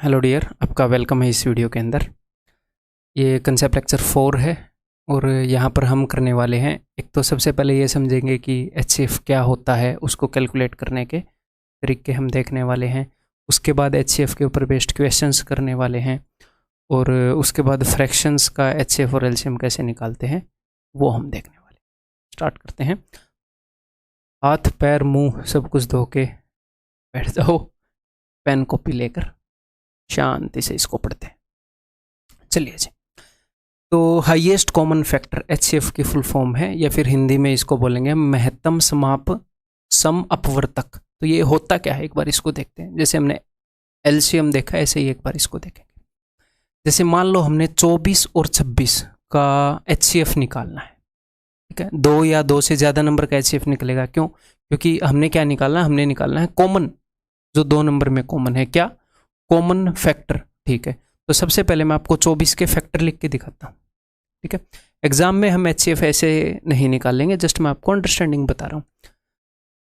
Hello dear, आपका welcome है इस वीडियो के अंदर। ये कंसेप्ट लेक्चर 4 है और यहाँ पर हम करने वाले हैं, एक तो सबसे पहले ये समझेंगे कि एचसीएफ क्या होता है, उसको कैलकुलेट करने के तरीके हम देखने वाले हैं। उसके बाद एचसीएफ के ऊपर बेस्ड क्वेश्चंस करने वाले हैं और उसके बाद फ्रैक्शंस का एचसीएफ और एलसीएम कैसे निकालते हैं वो हम देखने वाले। स्टार्ट करते हैं। हाथ पैर मुंह सब कुछ धो के बैठ जाओ, पेन कॉपी लेकर शांति से इसको पढ़ते हैं। चलिए जी, तो हाईएस्ट कॉमन फैक्टर एचसीएफ की फुल फॉर्म है, या फिर हिंदी में इसको बोलेंगे महत्तम समाप सम अपवर्तक। तो ये होता क्या है, एक बार इसको देखते हैं। जैसे हमने एलसीएम देखा, ऐसे ही एक बार इसको देखेंगे। जैसे मान लो हमने 24 और 26 का एचसीएफ निकालना है, ठीक है। 2 या 2 से ज़्यादा नंबर का एचसीएफ निकलेगा। क्यों? क्योंकि हमने क्या निकालना है, हमने निकालना है कॉमन, जो 2 नंबर में कॉमन है। क्या? कॉमन फैक्टर, ठीक है। तो सबसे पहले मैं आपको 24 के फैक्टर लिख के दिखाता हूँ, ठीक है। एग्जाम में हम एचसीएफ ऐसे नहीं निकालेंगे, जस्ट मैं आपको अंडरस्टैंडिंग बता रहा हूँ।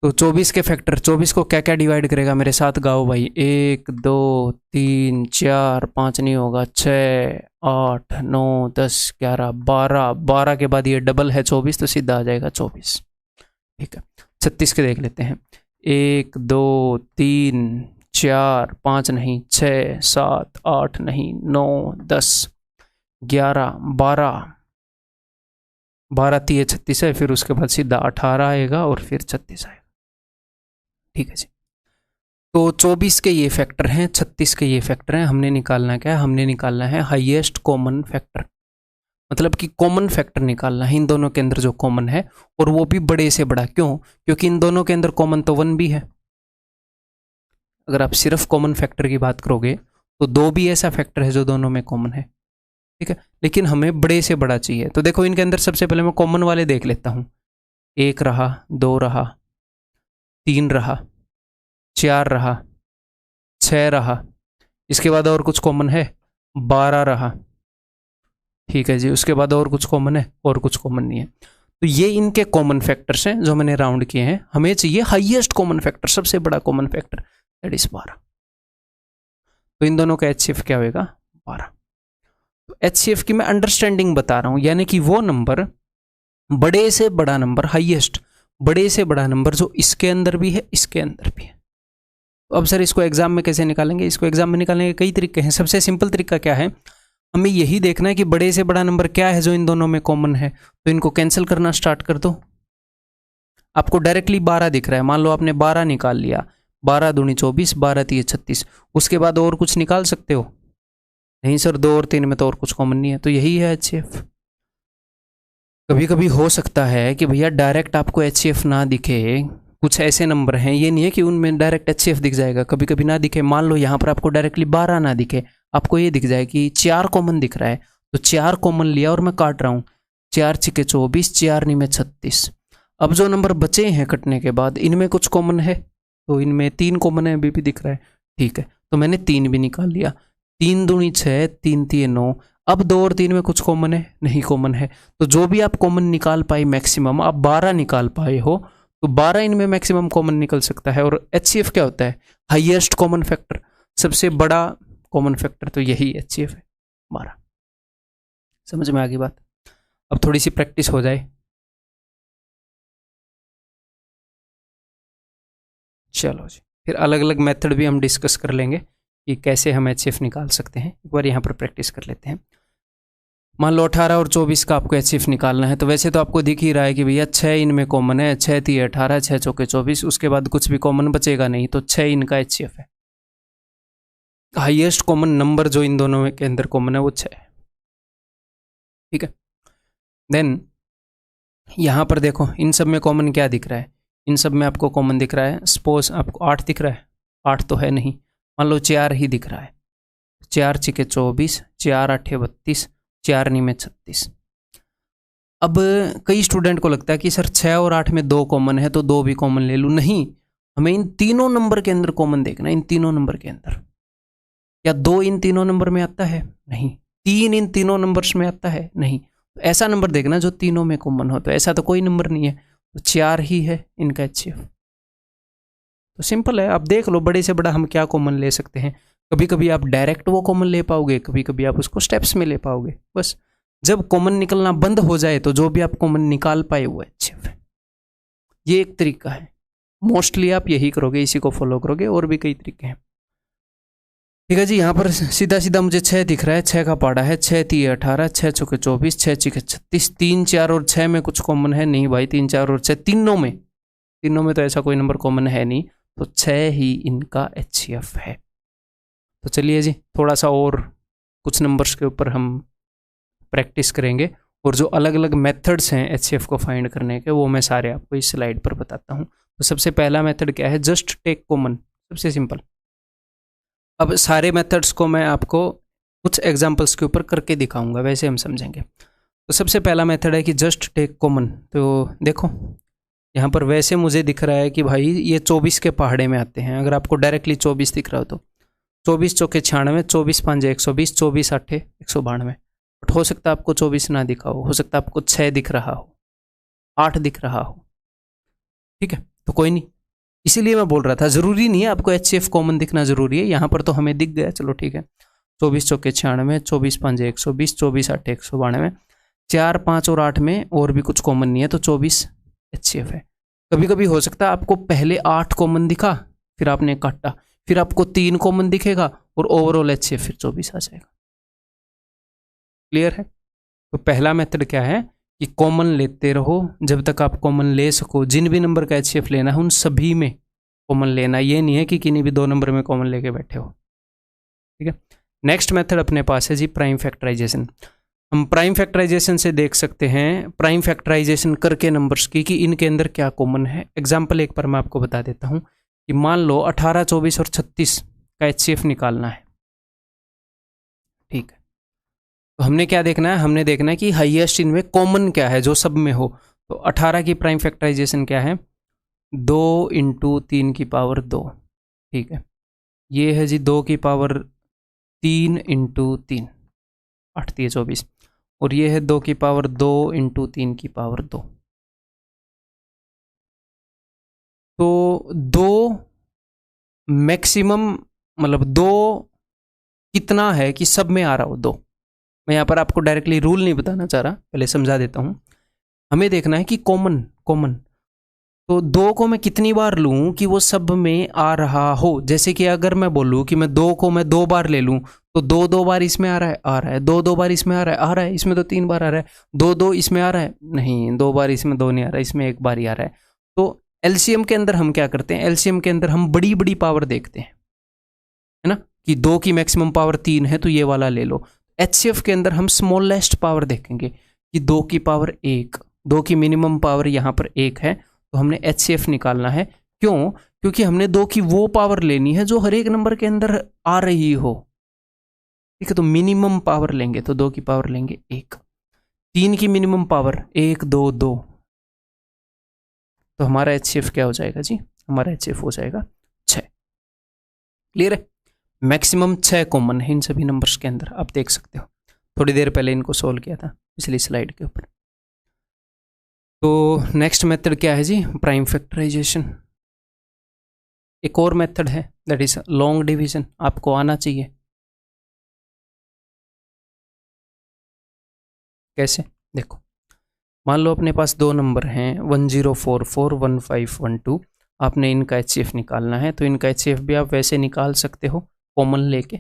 तो 24 के फैक्टर, 24 को क्या क्या डिवाइड करेगा, मेरे साथ गाओ भाई। 1 2 3 4 5 नहीं होगा, 6 8 9 10 11 12, 12 के बाद ये डबल है 24, तो सीधा आ जाएगा 24, ठीक है। 36 के देख लेते हैं। 1 2 3 4 5 नहीं, 6 7 8 नहीं, 9 10 11 12, 12 3 36 है, फिर उसके बाद सीधा 18 आएगा और फिर 36 आएगा, ठीक है जी। तो 24 के ये फैक्टर हैं, 36 के ये फैक्टर हैं। हमने निकालना क्या है, हमने निकालना है हाईएस्ट कॉमन फैक्टर, मतलब कि कॉमन फैक्टर निकालना है इन दोनों के अंदर जो कॉमन है, और वो भी बड़े से बड़ा। क्यों? क्योंकि इन दोनों के अंदर कॉमन तो 1 भी है। अगर आप सिर्फ कॉमन फैक्टर की बात करोगे तो 2 भी ऐसा फैक्टर है जो दोनों में कॉमन है, ठीक है। लेकिन हमें बड़े से बड़ा चाहिए। तो देखो इनके अंदर सबसे पहले मैं कॉमन वाले देख लेता हूँ। 1 रहा, 2 रहा, 3 रहा, 4 रहा, 6 रहा, इसके बाद और कुछ कॉमन है, 12 रहा, ठीक है जी। उसके बाद और कुछ कॉमन है, और कुछ कॉमन नहीं है। तो ये इनके कॉमन फैक्टर्स हैं जो मैंने राउंड किए हैं। हमें चाहिए हाईएस्ट कॉमन फैक्टर, सबसे बड़ा कॉमन फैक्टर, दैट इज 12। तो इन दोनों का एचसीएफ क्या होगा, 12। तो एचसीएफ की मैं अंडरस्टैंडिंग बता रहा हूं, यानी कि वो नंबर, बड़े से बड़ा नंबर, हाईएस्ट बड़े से बड़ा नंबर जो इसके अंदर भी है, इसके अंदर भी है। तो अब सर इसको एग्जाम में कैसे निकालेंगे? इसको एग्जाम में निकालने के कई तरीके हैं। सबसे सिंपल तरीका क्या है, हमें यही देखना है कि बड़े से बड़ा नंबर क्या है जो इन दोनों में कॉमन है। तो इनको कैंसिल करना स्टार्ट कर दो। आपको डायरेक्टली 12 दिख रहा है, मान लो आपने 12 निकाल लिया, 12 दूनी 24, 12 3 36। उसके बाद और कुछ निकाल सकते हो? नहीं सर, 2 और 3 में तो और कुछ कॉमन नहीं है। तो यही है एचसीएफ। कभी कभी हो सकता है कि भैया डायरेक्ट आपको एचसीएफ ना दिखे, कुछ ऐसे नंबर हैं, ये नहीं है कि उनमें डायरेक्ट एचसीएफ दिख जाएगा, कभी कभी ना दिखे। मान लो यहाँ पर आपको डायरेक्टली 12 ना दिखे, आपको ये दिख जाए कि 4 कॉमन दिख रहा है, तो 4 कॉमन लिया और मैं काट रहा हूँ। 4 छिके 24, 4 नहीं में 36। अब जो नंबर बचे हैं कटने के बाद, इनमें कुछ कॉमन है, तो इनमें 3 कॉमन है, अभी भी दिख रहा है, ठीक है। तो मैंने 3 भी निकाल लिया। 3 दूनी 6, 3 3 9। अब 2 और 3 में कुछ कॉमन है? नहीं कॉमन है। तो जो भी आप कॉमन निकाल पाए मैक्सिमम, आप 12 निकाल पाए हो, तो 12 इनमें मैक्सिमम कॉमन निकल सकता है। और एचसीएफ क्या होता है, हाईएस्ट कॉमन फैक्टर, सबसे बड़ा कॉमन फैक्टर। तो यही एचसीएफ है, 12। समझ में आ गई बात? अब थोड़ी सी प्रैक्टिस हो जाए। चलो जी, फिर अलग अलग मेथड भी हम डिस्कस कर लेंगे कि कैसे हम एचसीएफ निकाल सकते हैं। एक बार यहाँ पर प्रैक्टिस कर लेते हैं। मान लो 18 और 24 का आपको एचसीएफ निकालना है। तो वैसे तो आपको दिख ही रहा है कि भैया 6 इनमें कॉमन है, 6 3 18, 6 चौके 24, उसके बाद कुछ भी कॉमन बचेगा नहीं, तो 6 इनका एचसीएफ है। हाईएस्ट कॉमन नंबर जो इन दोनों के अंदर कॉमन है वो 6 है, ठीक है। देन यहाँ पर देखो, इन सब में कॉमन क्या दिख रहा है, इन सब में आपको कॉमन दिख रहा है, सपोज आपको 8 दिख रहा है, 8 तो है नहीं, मान लो 4 ही दिख रहा है। 4 छिके 24, 4 8 32, 4 नहीं में 36। अब कई स्टूडेंट को लगता है कि सर 6 और 8 में 2 कॉमन है, तो 2 भी कॉमन ले लूँ। नहीं, हमें इन तीनों नंबर के अंदर कॉमन देखना है, इन तीनों नंबर के अंदर। क्या 2 इन तीनों नंबर में आता है? नहीं। 3 इन तीनों नंबर्स में आता है? नहीं। तो ऐसा नंबर देखना जो तीनों में कॉमन हो। तो ऐसा तो कोई नंबर नहीं है, तो 4 ही है इनका एचसीएफ। तो सिंपल है, आप देख लो बड़े से बड़ा हम क्या कॉमन ले सकते हैं। कभी कभी आप डायरेक्ट वो कॉमन ले पाओगे, कभी कभी आप उसको स्टेप्स में ले पाओगे। बस जब कॉमन निकलना बंद हो जाए तो जो भी आप कॉमन निकाल पाए वो HCF है। ये एक तरीका है, मोस्टली आप यही करोगे, इसी को फॉलो करोगे, और भी कई तरीके हैं। ठीक है जी, यहाँ पर सीधा सीधा मुझे 6 दिख रहा है, 6 का पाड़ा है, 6 3 18, 6 चौके 24, 6 6 36, 3 4 और 6 में कुछ कॉमन है नहीं भाई, 3 4 और 6 तीनों में तो ऐसा कोई नंबर कॉमन है नहीं, तो 6 ही इनका HCF है। तो चलिए जी, थोड़ा सा और कुछ नंबर्स के ऊपर हम प्रैक्टिस करेंगे, और जो अलग अलग मेथड्स हैं HCF को फाइंड करने के वो मैं सारे आपको इस स्लाइड पर बताता हूँ। तो सबसे पहला मेथड क्या है, जस्ट टेक कॉमन, सबसे सिंपल। अब सारे मेथड्स को मैं आपको कुछ एग्जांपल्स के ऊपर करके दिखाऊंगा, वैसे हम समझेंगे। तो सबसे पहला मेथड है कि जस्ट टेक कॉमन। तो देखो यहाँ पर वैसे मुझे दिख रहा है कि भाई ये 24 के पहाड़े में आते हैं। अगर आपको डायरेक्टली 24 दिख रहा हो तो 24 चौके 96, 24 5 120, 24 8 192। बट हो सकता है आपको 24 ना दिखा हो सकता है आपको 6 दिख रहा हो, 8 दिख रहा हो। ठीक है, तो कोई नहीं, इसीलिए मैं बोल रहा था जरूरी नहीं है आपको HCF कॉमन दिखना जरूरी है। यहाँ पर तो हमें दिख गया, चलो ठीक है। 24 चौके 96, 24 5 120, 24 8 192, 4 5 और 8 में और भी कुछ कॉमन नहीं है, तो 24 HCF है। कभी कभी हो सकता है आपको पहले 8 कॉमन दिखा, फिर आपने काटा, फिर आपको 3 कॉमन दिखेगा और ओवरऑल HCF फिर 24 आ जाएगा। क्लियर है? तो पहला मेथड क्या है कि कॉमन लेते रहो जब तक आप कॉमन ले सको। जिन भी नंबर का HCF लेना है उन सभी में कॉमन लेना, ये नहीं है कि किन्हीं भी 2 नंबर में कॉमन लेके बैठे हो। ठीक है, नेक्स्ट मेथड अपने पास है जी प्राइम फैक्टराइजेशन। हम प्राइम फैक्टराइजेशन से देख सकते हैं, प्राइम फैक्टराइजेशन करके नंबर्स की, कि इनके अंदर क्या कॉमन है। एग्जाम्पल एक बार मैं आपको बता देता हूँ कि मान लो 18 24 और 36 का HCF निकालना है। ठीक है, तो हमने क्या देखना है, हमने देखना है कि हाईएस्ट इनमें कॉमन क्या है जो सब में हो। तो 18 की प्राइम फैक्टराइजेशन क्या है, 2 × 3 की पावर 2। ठीक है, ये है जी 2 की पावर 3 × 3, 8 3 24, और ये है 2 की पावर 2 × 3 की पावर 2। तो 2 मैक्सिमम, मतलब 2 कितना है कि सब में आ रहा हो 2। मैं यहाँ पर आपको डायरेक्टली रूल नहीं बताना चाह रहा, पहले समझा देता हूँ। हमें देखना है कि कॉमन तो 2 को मैं कितनी बार लूँ कि वो सब में आ रहा हो। जैसे कि अगर मैं बोलूँ कि मैं 2 को मैं 2 बार ले लूँ, तो 2 बार इसमें आ रहा है, 2 बार इसमें आ रहा है, इसमें तो 3 बार आ रहा है, 2 इसमें आ रहा है, नहीं 2 बार इसमें 2 नहीं आ रहा है, इसमें 1 बार ही आ रहा है। तो एलसीएम के अंदर हम क्या करते हैं, एलसीएम के अंदर हम बड़ी बड़ी पावर देखते हैं, है ना, कि 2 की मैक्सिमम पावर 3 है तो ये वाला ले लो। HCF के अंदर हम स्मॉलेस्ट पावर देखेंगे कि 2 की पावर 1, 2 की मिनिमम पावर यहाँ पर 1 है, तो हमने HCF निकालना है। क्यों? क्योंकि हमने 2 की वो पावर लेनी है जो हर एक नंबर के अंदर आ रही हो। ठीक है, तो मिनिमम पावर लेंगे तो 2 की पावर लेंगे 1, 3 की मिनिमम पावर 1 2 2, तो हमारा HCF क्या हो जाएगा जी, हमारा HCF हो जाएगा 6। क्लियर है? मैक्सिमम 6 कॉमन है इन सभी नंबर्स के अंदर, आप देख सकते हो। थोड़ी देर पहले इनको सोल्व किया था पिछली स्लाइड के ऊपर। तो नेक्स्ट मेथड क्या है जी, प्राइम फैक्टराइजेशन। एक और मेथड है दैट इज लॉन्ग डिवीजन, आपको आना चाहिए। कैसे? देखो, मान लो अपने पास 2 नंबर हैं 1044 1512, आपने इनका HCF निकालना है। तो इनका HCF भी आप वैसे निकाल सकते हो कॉमन लेके,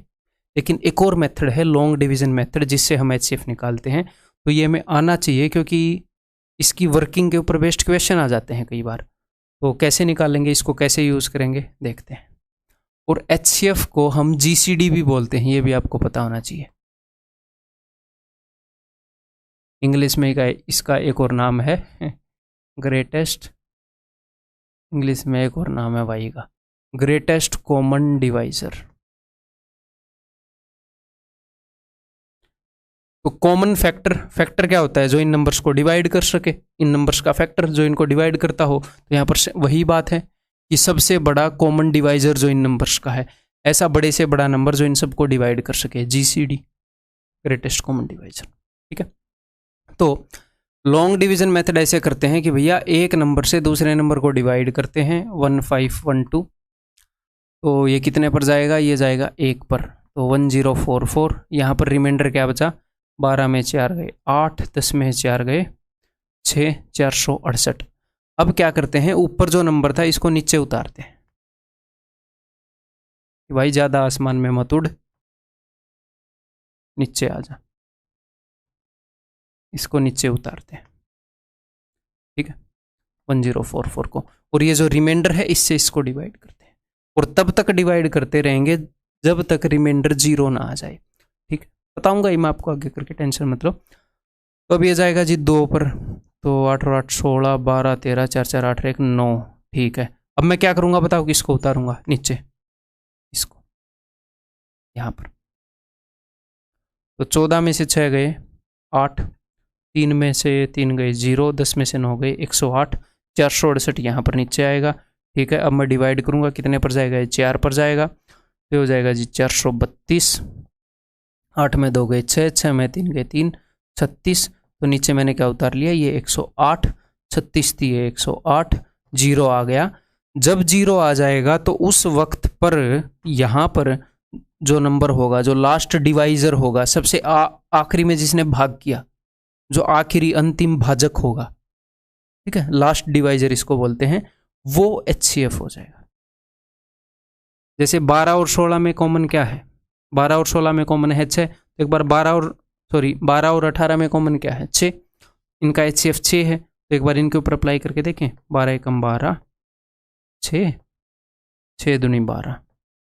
लेकिन एक और मेथड है लॉन्ग डिवीजन मेथड जिससे हम HCF निकालते हैं। तो ये हमें आना चाहिए क्योंकि इसकी वर्किंग के ऊपर बेस्ट क्वेश्चन आ जाते हैं कई बार। तो कैसे निकालेंगे इसको, कैसे यूज़ करेंगे देखते हैं। और HCF को हम GCD भी बोलते हैं, ये भी आपको पता होना चाहिए। इंग्लिश में इसका एक और नाम है ग्रेटेस्ट, इंग्लिश में एक और नाम है वाई का, ग्रेटेस्ट कॉमन डिवाइजर। तो कॉमन फैक्टर क्या होता है, जो इन नंबर्स को डिवाइड कर सके, इन नंबर्स का फैक्टर जो इनको डिवाइड करता हो। तो यहाँ पर वही बात है कि सबसे बड़ा कॉमन डिवाइजर जो इन नंबर्स का है, ऐसा बड़े से बड़ा नंबर जो इन सबको डिवाइड कर सके, GCD, ग्रेटेस्ट कॉमन डिवाइजर। ठीक है, तो लॉन्ग डिवीजन मेथड ऐसे करते हैं कि भैया एक नंबर से दूसरे नंबर को डिवाइड करते हैं 1512, तो ये कितने पर जाएगा, ये जाएगा 1 पर, तो 1044। यहाँ पर रिमाइंडर क्या बचा, 12 में 4 गए 8, 10 में 4 गए 6, 468। अब क्या करते हैं, ऊपर जो नंबर था इसको नीचे उतारते हैं। भाई ज़्यादा आसमान में मत उड़, नीचे आ जा, इसको नीचे उतारते हैं, ठीक है, 1044 को। और ये जो रिमाइंडर है इससे इसको डिवाइड करते हैं, और तब तक डिवाइड करते रहेंगे जब तक रिमाइंडर 0 ना आ जाए। ठीक है, बताऊंगा ये मैं आपको आगे करके, टेंशन मत लो। तो अब ये जाएगा जी 2 पर, तो 8 और 8 16, 12 13, 4 4 8 1 9। ठीक है, अब मैं क्या करूंगा बताओ, किसको उतारूंगा नीचे, इसको यहाँ पर। तो 14 में से 6 गए 8, 3 में से 3 गए 0, 10 में से 9 गए 108, 468 यहाँ पर नीचे आएगा। ठीक है, अब मैं डिवाइड करूँगा, कितने पर जाएगा, 4 पर जाएगा, तो हो जाएगा जी 432। 8 में 2 गए 6, 6 में 3 गए 3, 36। तो नीचे मैंने क्या उतार लिया, ये 108, 36 थी ये 108, 0 आ गया। जब 0 आ जाएगा तो उस वक्त पर यहाँ पर जो नंबर होगा, जो लास्ट डिवाइजर होगा, सबसे आखिरी में जिसने भाग किया, जो आखिरी अंतिम भाजक होगा, ठीक है, लास्ट डिवाइजर इसको बोलते हैं, वो HCF हो जाएगा। जैसे 12 और 16 में कॉमन क्या है, 12 और 16 में कॉमन है 6, तो एक बार 12 और 18 में कॉमन क्या है 6, इनका HCF 6 है, तो एक बार इनके ऊपर अप्लाई करके देखें, 12 एकम 12, 6, 6 दूनी 12,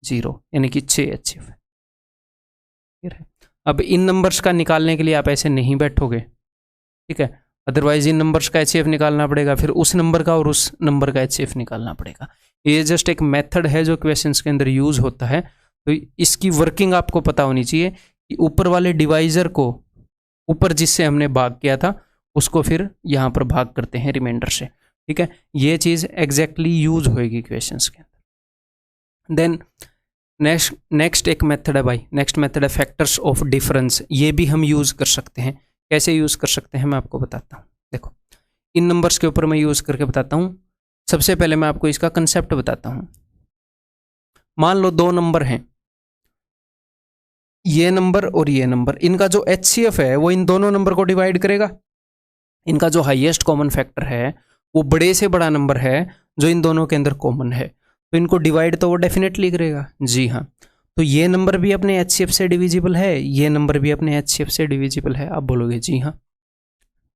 0, यानी कि 6 HCF है। अब इन नंबर्स का निकालने के लिए आप ऐसे नहीं बैठोगे, ठीक है, अदरवाइज इन नंबर्स का HCF निकालना पड़ेगा, फिर उस नंबर का और उस नंबर का HCF निकालना पड़ेगा। ये जस्ट एक मेथड है जो क्वेश्चंस के अंदर यूज होता है, तो इसकी वर्किंग आपको पता होनी चाहिए कि ऊपर वाले डिवाइजर को, ऊपर जिससे हमने भाग किया था उसको फिर यहाँ पर भाग करते हैं रिमाइंडर से। ठीक है, ये चीज़ एग्जैक्टली यूज होएगी क्वेश्चंस के अंदर। देन नेक्स्ट एक मेथड है भाई, नेक्स्ट मेथड है फैक्टर्स ऑफ डिफरेंस। ये भी हम यूज कर सकते हैं। कैसे यूज कर सकते हैं मैं आपको बताता हूँ। देखो, इन नंबर्स के ऊपर मैं यूज करके बताता हूँ। सबसे पहले मैं आपको इसका कंसेप्ट बताता हूँ। मान लो 2 नंबर हैं, ये नंबर और ये नंबर, इनका जो HCF है वो इन दोनों नंबर को डिवाइड करेगा। इनका जो हाईएस्ट कॉमन फैक्टर है वो बड़े से बड़ा नंबर है जो इन दोनों के अंदर कॉमन है, तो इनको डिवाइड तो वो डेफिनेटली करेगा। जी हाँ, तो ये नंबर भी अपने HCF से डिविजिबल है, ये नंबर भी अपने HCF से डिविजिबल है। आप बोलोगे जी हाँ,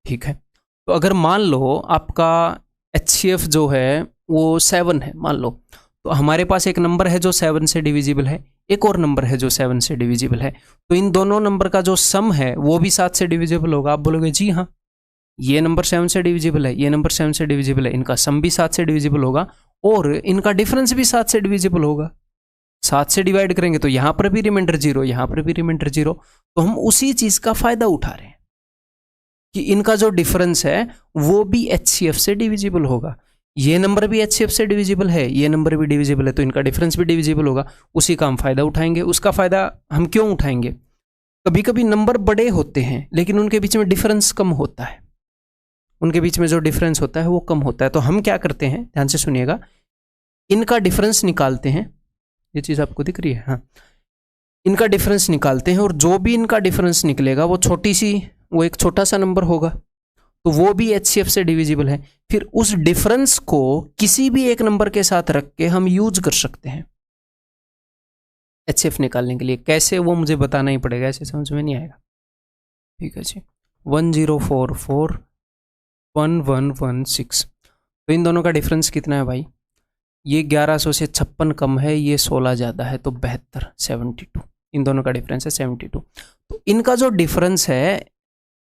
ठीक है। तो अगर मान लो आपका HCF जो है वो 7 है, मान लो, तो हमारे पास एक नंबर है जो 7 से डिविजिबल है, एक और नंबर है जो 7 से डिविजिबल है, तो इन दोनों नंबर का जो सम है वो भी 7 से डिविजिबल होगा। आप बोलोगे जी हाँ, ये नंबर 7 से डिविजिबल है, ये नंबर 7 से डिविजिबल है, इनका सम भी 7 से डिविजिबल होगा और इनका डिफरेंस भी 7 से डिविजिबल होगा। 7 से डिवाइड करेंगे तो यहाँ पर भी रिमाइंडर 0, यहाँ पर भी रिमाइंडर 0। तो हम उसी चीज का फायदा उठा रहे हैं कि इनका जो डिफरेंस है वो भी HCF से डिविजिबल होगा। ये नंबर भी HCF से डिविजिबल है, ये नंबर भी डिविजिबल है, तो इनका डिफरेंस भी डिविजिबल होगा। उसी का हम फायदा उठाएंगे। उसका फायदा हम क्यों उठाएंगे? कभी कभी नंबर बड़े होते हैं लेकिन उनके बीच में डिफरेंस कम होता है, उनके बीच में जो डिफरेंस होता है वो कम होता है। तो हम क्या करते हैं, ध्यान से सुनिएगा, इनका डिफरेंस निकालते हैं। ये चीज आपको दिख रही है? हाँ, इनका डिफरेंस निकालते हैं और जो भी इनका डिफरेंस निकलेगा वो एक छोटा सा नंबर होगा, तो वो भी HCF से डिविजिबल है। फिर उस डिफरेंस को किसी भी एक नंबर के साथ रख के हम यूज कर सकते हैं HCF निकालने के लिए। कैसे वो मुझे बताना ही पड़ेगा, ऐसे समझ में नहीं आएगा। ठीक है जी, 1044 1116, तो इन दोनों का डिफरेंस कितना है भाई? ये 1100 से 56 कम है, ये 16 ज़्यादा है, तो 72, 72। इन दोनों का डिफरेंस है 72। तो इनका जो डिफरेंस है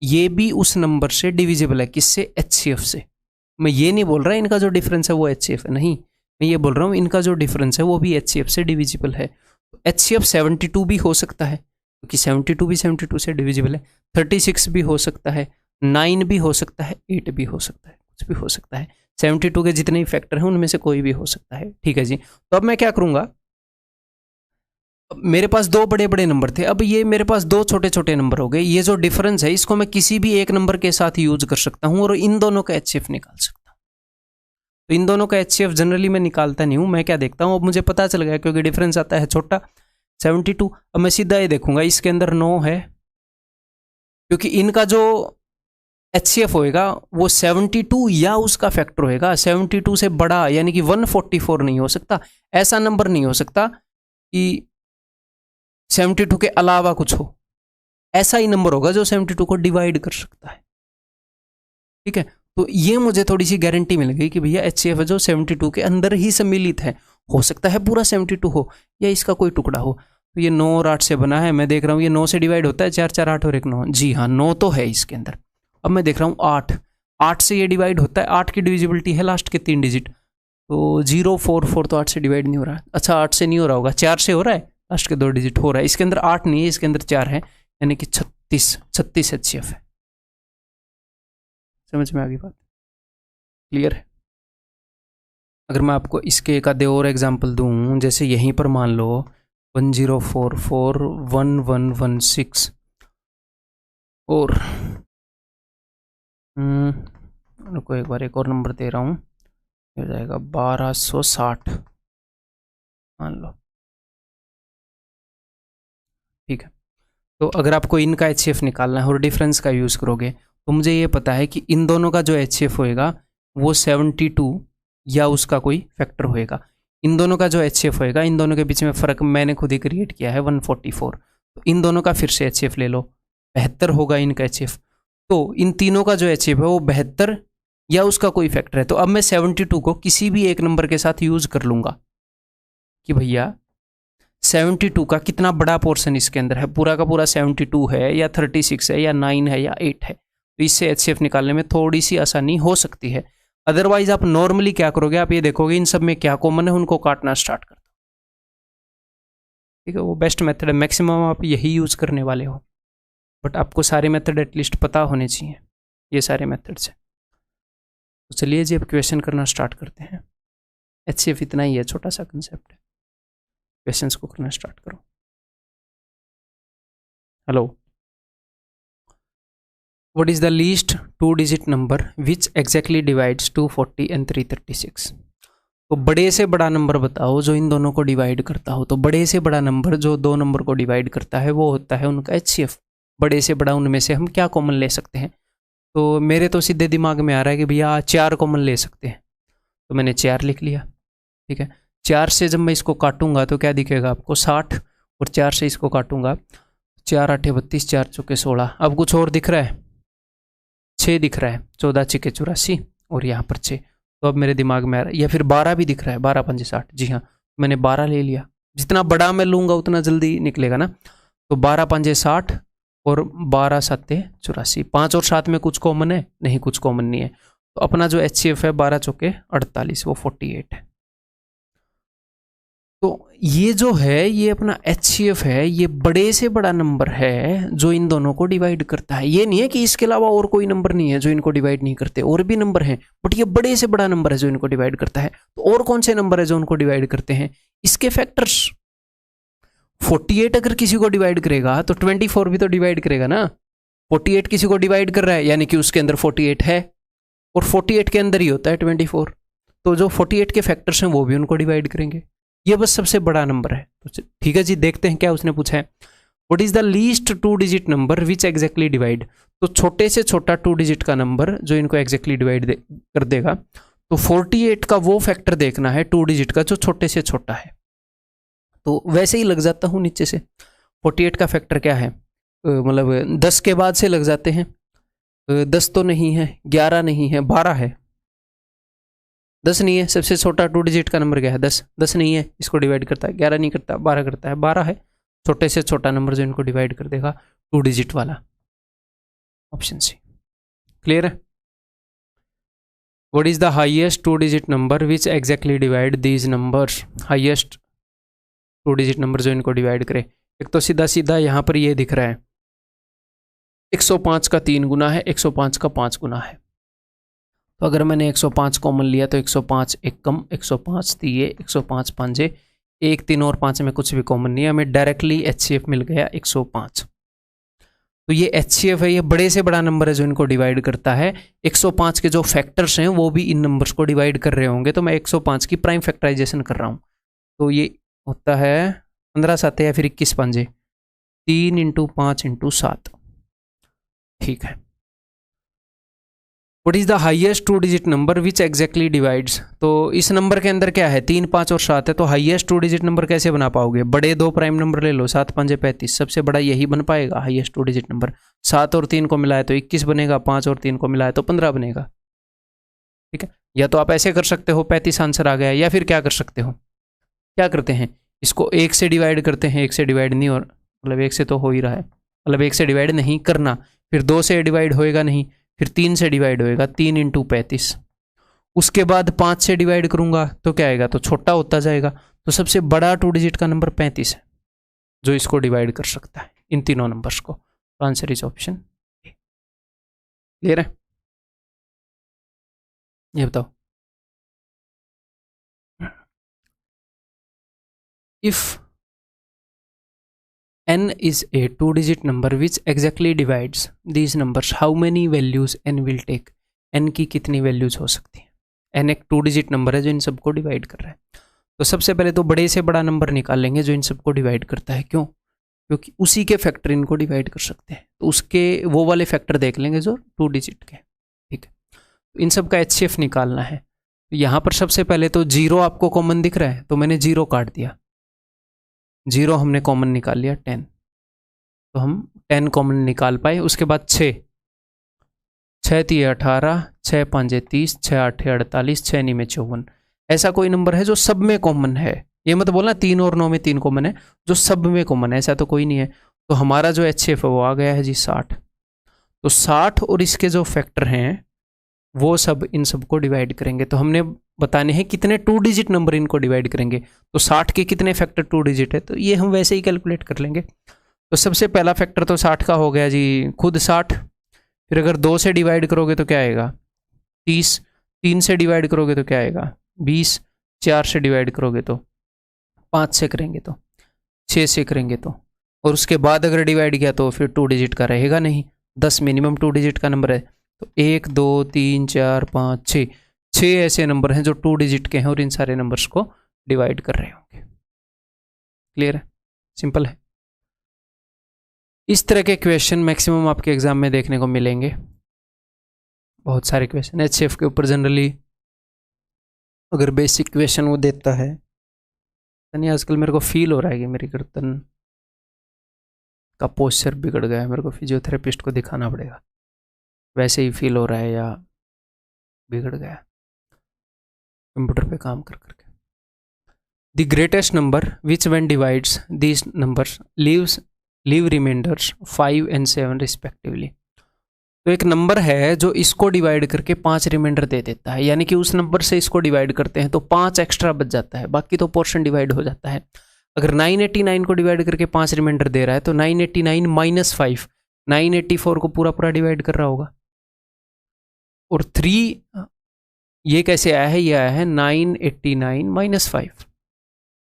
ये भी उस नंबर से डिविजिबल है। किससे? HCF से। मैं ये नहीं बोल रहा इनका जो डिफरेंस है वो HCF है, नहीं, मैं ये बोल रहा हूँ इनका जो डिफरेंस है वो भी HCF से डिविजिबल है। तो HCF 72 भी हो सकता है क्योंकि 72 भी 72 से डिविजिबल है, 36 भी हो सकता है, 9 भी हो सकता है, 8 भी हो सकता है, कुछ भी हो सकता है। 72 के जितने भी फैक्टर हैं उनमें से कोई भी हो सकता है। ठीक है जी, तो अब मैं क्या करूंगा, मेरे पास 2 बड़े बड़े नंबर थे, अब ये मेरे पास 2 छोटे छोटे नंबर हो गए। ये जो डिफरेंस है इसको मैं किसी भी एक नंबर के साथ यूज कर सकता हूं और इन दोनों का HCF निकाल सकता हूं। तो इन दोनों का HCF जनरली मैं निकालता नहीं हूँ, मैं क्या देखता हूँ, अब मुझे पता चल गया क्योंकि डिफरेंस आता है छोटा 72। अब मैं सीधा ये देखूंगा इसके अंदर 9 है, क्योंकि इनका जो HCF होएगा वो 72 या उसका फैक्टर होएगा। 72 से बड़ा यानी कि 144 नहीं हो सकता, ऐसा नंबर नहीं हो सकता कि 72 के अलावा कुछ हो, ऐसा ही नंबर होगा जो 72 को डिवाइड कर सकता है। ठीक है, तो ये मुझे थोड़ी सी गारंटी मिल गई कि भैया HCF जो 72 के अंदर ही सम्मिलित है। हो सकता है पूरा 72 हो या इसका कोई टुकड़ा हो। तो ये 9 और 8 से बना है, मैं देख रहा हूँ ये 9 से डिवाइड होता है, 4 4 8 और 1 9। जी हाँ, 9 तो है इसके अंदर। अब मैं देख रहा हूँ 8 से ये डिवाइड होता है, 8 की डिविजिबिलिटी है लास्ट के 3 डिजिट, तो 0 4 4 तो 8 से डिवाइड नहीं हो रहा। अच्छा 8 से नहीं हो रहा होगा, 4 से हो रहा है, लास्ट के 2 डिजिट हो रहा है। इसके अंदर 8 नहीं है, इसके अंदर 4 है, यानी कि 36 HCF है। समझ में आ गई बात? क्लियर है? अगर मैं आपको इसके एक आधे और एग्जांपल दूं, जैसे यहीं पर मान लो 10441116 और रुको एक बार एक और नंबर दे रहा हूँ, हो जाएगा 1260 मान लो। ठीक है, तो अगर आपको इनका HCF निकालना है और डिफरेंस का यूज़ करोगे तो मुझे ये पता है कि इन दोनों का जो HCF होएगा वो 72 या उसका कोई फैक्टर होएगा। इन दोनों का जो HCF होएगा, इन दोनों के बीच में फ़र्क मैंने खुद ही क्रिएट किया है 144, तो इन दोनों का फिर से HCF ले लो, 72 होगा इनका HCF। तो इन तीनों का जो HCF है वो 72 या उसका कोई फैक्टर है। तो अब मैं 72 को किसी भी एक नंबर के साथ यूज़ कर लूँगा कि भैया 72 का कितना बड़ा पोर्शन इसके अंदर है, पूरा का पूरा 72 है या 36 है या 9 है या 8 है। तो इससे HCF निकालने में थोड़ी सी आसानी हो सकती है। अदरवाइज आप नॉर्मली क्या करोगे, आप ये देखोगे इन सब में क्या कॉमन है, उनको काटना स्टार्ट कर दो। ठीक है, वो बेस्ट मेथड है, मैक्सिमम आप यही यूज़ करने वाले हो, बट आपको सारे मेथड एटलीस्ट पता होने चाहिए, ये सारे मेथड्स हैं। तो चलिए जी अब क्वेश्चन करना स्टार्ट करते हैं। HCF इतना ही है, छोटा सा कंसेप्ट है। क्वेश्चंस को करना स्टार्ट करो। Hello, what is the least 2-digit number which exactly divides 240 and 336? तो बड़े से बड़ा नंबर बताओ जो इन दोनों को डिवाइड करता हो। तो बड़े से बड़ा नंबर जो दो नंबर को डिवाइड करता है वो होता है उनका HCF। बड़े से बड़ा उनमें से हम क्या कॉमन ले सकते हैं? तो मेरे तो सीधे दिमाग में आ रहा है कि भैया 4 कॉमन ले सकते हैं, तो मैंने 4 लिख लिया। ठीक है, 4 से जब मैं इसको काटूंगा तो क्या दिखेगा आपको 60, और 4 से इसको काटूंगा 4 8 32, 4 चौके 16। अब कुछ और दिख रहा है, 6 दिख रहा है, 14 6 84 और यहाँ पर 6। तो अब मेरे दिमाग में आ रहा है, या फिर 12 भी दिख रहा है, 12 5 60। जी हाँ, मैंने 12 ले लिया। जितना बड़ा मैं लूँगा उतना जल्दी निकलेगा ना। तो 12 5 60 और 12 7 84। 5 और 7 में कुछ कॉमन है? नहीं, कुछ कॉमन नहीं है। तो अपना जो HCF है 12 चौके 48, वो 48 है। तो ये जो है ये अपना HCF है, ये बड़े से बड़ा नंबर है जो इन दोनों को डिवाइड करता है। ये नहीं है कि इसके अलावा और कोई नंबर नहीं है जो इनको डिवाइड नहीं करते, और भी नंबर हैं, बट ये बड़े से बड़ा नंबर है जो इनको डिवाइड करता है। तो और कौन से नंबर है जो उनको डिवाइड करते हैं? इसके फैक्टर्स। 48 अगर किसी को डिवाइड करेगा तो 24 भी तो डिवाइड करेगा ना। 48 किसी को डिवाइड कर रहा है यानी कि उसके अंदर 48 है, और 48 के अंदर ही होता है 24। तो जो 48 के फैक्टर्स हैं वो भी उनको डिवाइड करेंगे। ये बस सबसे बड़ा नंबर है। तो ठीक है जी, देखते हैं क्या उसने पूछा है। What is the least 2-digit number which exactly divide? तो छोटे से छोटा 2-digit का नंबर जो इनको एग्जैक्टली डिवाइड कर देगा। तो 48 का वो फैक्टर देखना है 2-digit का जो छोटे से छोटा है। तो वैसे ही लग जाता हूँ नीचे से। 48 का फैक्टर क्या है? मतलब 10 के बाद से लग जाते हैं। 10 तो नहीं है, 11 नहीं है, 12 है। 10 नहीं है, सबसे छोटा 2-digit का नंबर क्या है? 10। 10 नहीं है, इसको डिवाइड करता है, 11 नहीं करता, 12 करता है, 12 है। छोटे से छोटा नंबर जो इनको डिवाइड कर देगा 2-digit वाला, ऑप्शन सी। क्लियर है? What is the highest 2-digit number which exactly divide these numbers? Highest 2-digit number जो इनको डिवाइड करे। एक तो सीधा सीधा यहाँ पर ये दिख रहा है 105 का 3 गुना है, 105 का 5 गुना है। तो अगर मैंने 105 कॉमन लिया तो 105 एक कम, 105 3 105 5 1 3 और 5 में कुछ भी कॉमन नहीं है, हमें डायरेक्टली HCF मिल गया 105। तो ये HCF है, ये बड़े से बड़ा नंबर है जो इनको डिवाइड करता है। 105 के जो फैक्टर्स हैं वो भी इन नंबर्स को डिवाइड कर रहे होंगे, तो मैं 105 की प्राइम फैक्टराइजेशन कर रहा हूँ। तो ये होता है 15 7 या फिर 21 5 3 × 5 × 7। ठीक है। What is the highest 2 digit number which exactly divides. तो इस नंबर के अंदर क्या है, 3 5 और 7 है, तो हाईएस्ट 2 डिजिट नंबर कैसे बना पाओगे? बड़े दो प्राइम नंबर ले लो, 7 5 35, सबसे बड़ा यही बन पाएगा हाईएस्ट 2 डिजिट नंबर। 7 और 3 को मिलाए तो 21 बनेगा, 5 और 3 को मिलाए तो 15 बनेगा। ठीक है। या तो आप ऐसे कर सकते हो, 35 आंसर आ गया, या फिर क्या कर सकते हो, क्या करते हैं, इसको 1 से डिवाइड करते हैं। 1 से डिवाइड नहीं, और मतलब 1 से तो हो ही रहा है, मतलब 1 से डिवाइड नहीं करना, फिर 2 से डिवाइड होएगा नहीं, फिर 3 से डिवाइड होएगा, 3 × 35। उसके बाद 5 से डिवाइड करूंगा तो क्या आएगा, तो छोटा होता जाएगा। तो सबसे बड़ा 2 डिजिट का नंबर 35 है जो इसको डिवाइड कर सकता है, इन तीनों नंबर्स को। तो answer is option A. Clear है? ये बताओ, if n is a 2 digit number which exactly divides these numbers, how many values n will take। n की कितनी वैल्यूज हो सकती है? n एक 2 डिजिट नंबर है जो इन सबको डिवाइड कर रहा है। तो सबसे पहले तो बड़े से बड़ा नंबर निकाल लेंगे जो इन सबको डिवाइड करता है। क्यों? क्योंकि उसी के फैक्टर इनको डिवाइड कर सकते हैं, तो उसके वो वाले फैक्टर देख लेंगे जो 2 डिजिट के। ठीक है। तो इन सब का HCF निकालना है। तो यहाँ पर सबसे पहले तो 0 आपको कॉमन दिख रहा है, तो मैंने 0 काट दिया। 0 हमने कॉमन निकाल लिया 10, तो हम 10 कॉमन निकाल पाए। उसके बाद 6 3 18, 6 5 30, 6 8 48, 6 9 54। ऐसा कोई नंबर है जो सब में कॉमन है? ये मत बोलना 3 और 9 में 3 कॉमन है, जो सब में कॉमन है, ऐसा तो कोई नहीं है। तो हमारा जो HCF है वो आ गया है जी 60। तो 60 और इसके जो फैक्टर हैं वो सब इन सबको डिवाइड करेंगे। तो हमने बताने हैं कितने 2 डिजिट नंबर इनको डिवाइड करेंगे। तो 60 के कितने फैक्टर 2 डिजिट है, तो ये हम वैसे ही कैलकुलेट कर लेंगे। तो सबसे पहला फैक्टर तो 60 का हो गया जी, खुद 60। फिर अगर 2 से डिवाइड करोगे तो क्या आएगा, 30। 3 से डिवाइड करोगे तो क्या आएगा, 20। 4 से डिवाइड करोगे तो, 5 से करेंगे तो, 6 से करेंगे तो, और उसके बाद अगर डिवाइड किया तो फिर 2 डिजिट का रहेगा नहीं। 10 मिनिमम 2 डिजिट का नंबर है। तो 1 2 3 4 5 6, 6 ऐसे नंबर हैं जो 2 डिजिट के हैं और इन सारे नंबर्स को डिवाइड कर रहे होंगे। क्लियर है? सिंपल है। इस तरह के क्वेश्चन मैक्सिमम आपके एग्जाम में देखने को मिलेंगे, बहुत सारे क्वेश्चन। HCF के ऊपर जनरली अगर बेसिक क्वेश्चन वो देता है, यानी आजकल मेरे को फील हो रहा है कि मेरी गर्दन का पोस्चर बिगड़ गया है, मेरे को फिजियोथेरेपिस्ट को दिखाना पड़ेगा। वैसे ही फील हो रहा है या बिगड़ गया कंप्यूटर पे काम कर करके। The greatest number which when divides these numbers leave reminders 5 and 7 respectively. तो एक नंबर है जो इसको डिवाइड करके 5 रिमाइंडर दे देता है, यानी कि उस नंबर से इसको डिवाइड करते हैं तो 5 एक्स्ट्रा बच जाता है, बाकी तो पोर्शन डिवाइड हो जाता है। अगर 989 को डिवाइड करके 5 रिमाइंडर दे रहा है तो 989 - 5 984 को पूरा पूरा डिवाइड कर रहा होगा। और 3 ये कैसे आया है, ये आया है 989 - 5।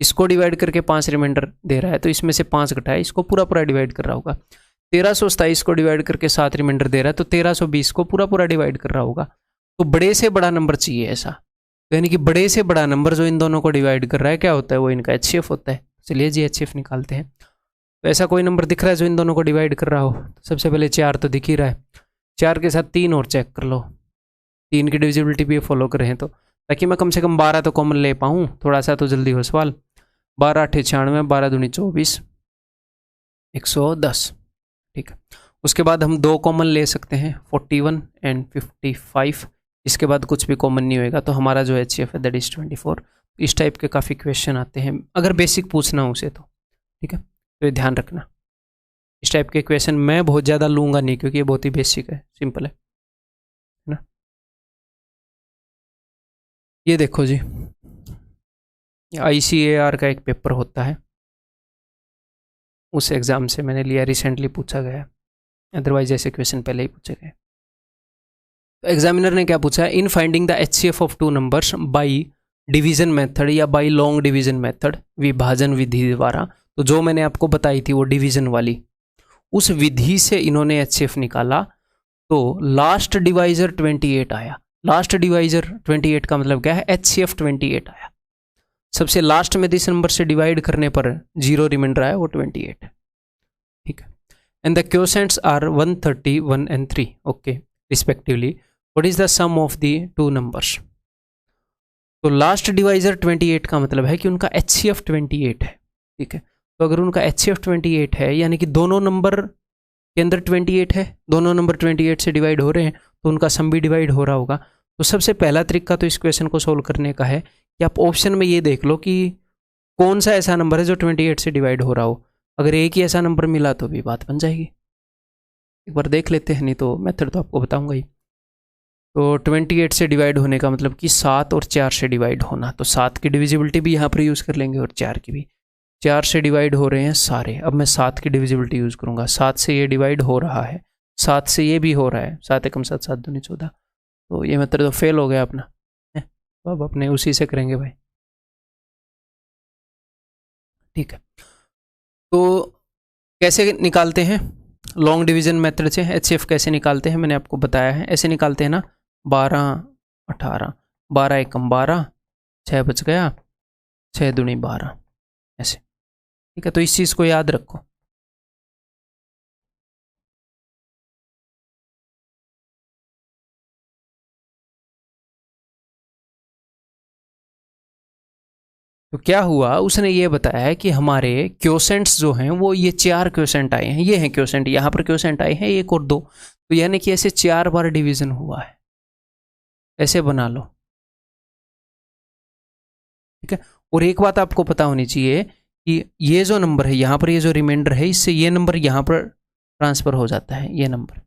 इसको डिवाइड करके 5 रिमाइंडर दे रहा है तो इसमें से 5 घटाए, इसको पूरा पूरा डिवाइड कर रहा होगा। 1327 को डिवाइड करके 7 रिमाइंडर दे रहा है तो 1320 को पूरा पूरा डिवाइड कर रहा होगा। तो बड़े से बड़ा नंबर चाहिए ऐसा, तो यानी कि बड़े से बड़ा नंबर जो इन दोनों को डिवाइड कर रहा है क्या होता है, वो इनका HCF होता है। चलिए जी HCF निकालते हैं। तो ऐसा कोई नंबर दिख रहा है जो इन दोनों को डिवाइड कर रहा हो। तो सबसे पहले 4 तो दिख ही रहा है, 4 के साथ 3 और चेक कर लो, 3 की डिविजिबिलिटी भी फॉलो करें तो, ताकि मैं कम से कम 12 तो कॉमन ले पाऊँ, थोड़ा सा तो जल्दी हो सवाल। 12 8 96, 12 दूनी 24, 110। ठीक है। उसके बाद हम 2 कॉमन ले सकते हैं, 41 and 55। इसके बाद कुछ भी कॉमन नहीं होएगा तो हमारा जो HCF है दैट इज 24। इस टाइप के काफ़ी क्वेश्चन आते हैं अगर बेसिक पूछना हो उसे तो। ठीक है, तो ये ध्यान रखना, इस टाइप के क्वेश्चन मैं बहुत ज़्यादा लूँगा नहीं क्योंकि ये बहुत ही बेसिक है, सिंपल है ना। ये देखो जी, ICAR का एक पेपर होता है, उस एग्ज़ाम से मैंने लिया, रिसेंटली पूछा गया, अदरवाइज ऐसे क्वेश्चन पहले ही पूछे गए। तो एग्जामिनर ने क्या पूछा है, in finding the HCF of 2 numbers by division method या बाई लॉन्ग डिवीजन मेथड, विभाजन विधि द्वारा। तो जो मैंने आपको बताई थी वो डिवीजन वाली, उस विधि से इन्होंने HCF निकाला, तो लास्ट डिवाइजर 28 आया। लास्ट डिवाइजर 28 का मतलब क्या है, HCF 28 आया। सबसे लास्ट में इस नंबर से डिवाइड करने पर 0 रिमाइंडर आया, वो 28 है। ठीक है। And the quotients are 130, 1 and 3 okay respectively. What is the sum of the two numbers? तो लास्ट डिवाइजर 28 का मतलब है कि उनका HCF 28 है। ठीक है। तो अगर उनका HCF 28 है, यानी कि दोनों नंबर के अंदर 28 है, दोनों नंबर 28 से डिवाइड हो रहे हैं, तो उनका सम भी डिवाइड हो रहा होगा। तो सबसे पहला तरीका तो इस क्वेश्चन को सोल्व करने का है कि आप ऑप्शन में ये देख लो कि कौन सा ऐसा नंबर है जो 28 से डिवाइड हो रहा हो। अगर एक ही ऐसा नंबर मिला तो भी बात बन जाएगी। एक बार देख लेते हैं, नहीं तो मेथड तो आपको बताऊंगा ही। तो 28 से डिवाइड होने का मतलब कि 7 और 4 से डिवाइड होना, तो 7 की डिविजिबिलिटी भी यहाँ पर यूज़ कर लेंगे और 4 की भी। 4 से डिवाइड हो रहे हैं सारे, अब मैं 7 की डिविजिबिलिटी यूज़ करूँगा। 7 से ये डिवाइड हो रहा है, 7 से ये भी हो रहा है, 7 एकम 7, 7 दूनी 14। तो ये मेथड तो फेल हो गया अपना, तो अब अपने उसी से करेंगे भाई। ठीक है। तो कैसे निकालते हैं लॉन्ग डिवीजन मेथड से HCF कैसे निकालते हैं, मैंने आपको बताया है। ऐसे निकालते हैं ना, 12 18, 12 एकम 12, 6 बच गया, 6 दूनी 12, ऐसे। ठीक है। तो इस चीज़ को याद रखो। तो क्या हुआ, उसने ये बताया है कि हमारे क्वोशेंट्स जो हैं वो ये 4 क्वोशेंट आए हैं, ये हैं क्वोशेंट, यहाँ पर क्वोशेंट आए हैं 1 और 2, तो यानी कि ऐसे 4 बार डिवीजन हुआ है। ऐसे बना लो। ठीक है। और एक बात आपको पता होनी चाहिए कि ये जो नंबर है यहाँ पर, ये जो रिमाइंडर है, इससे ये नंबर यहाँ पर ट्रांसफर हो जाता है, ये नंबर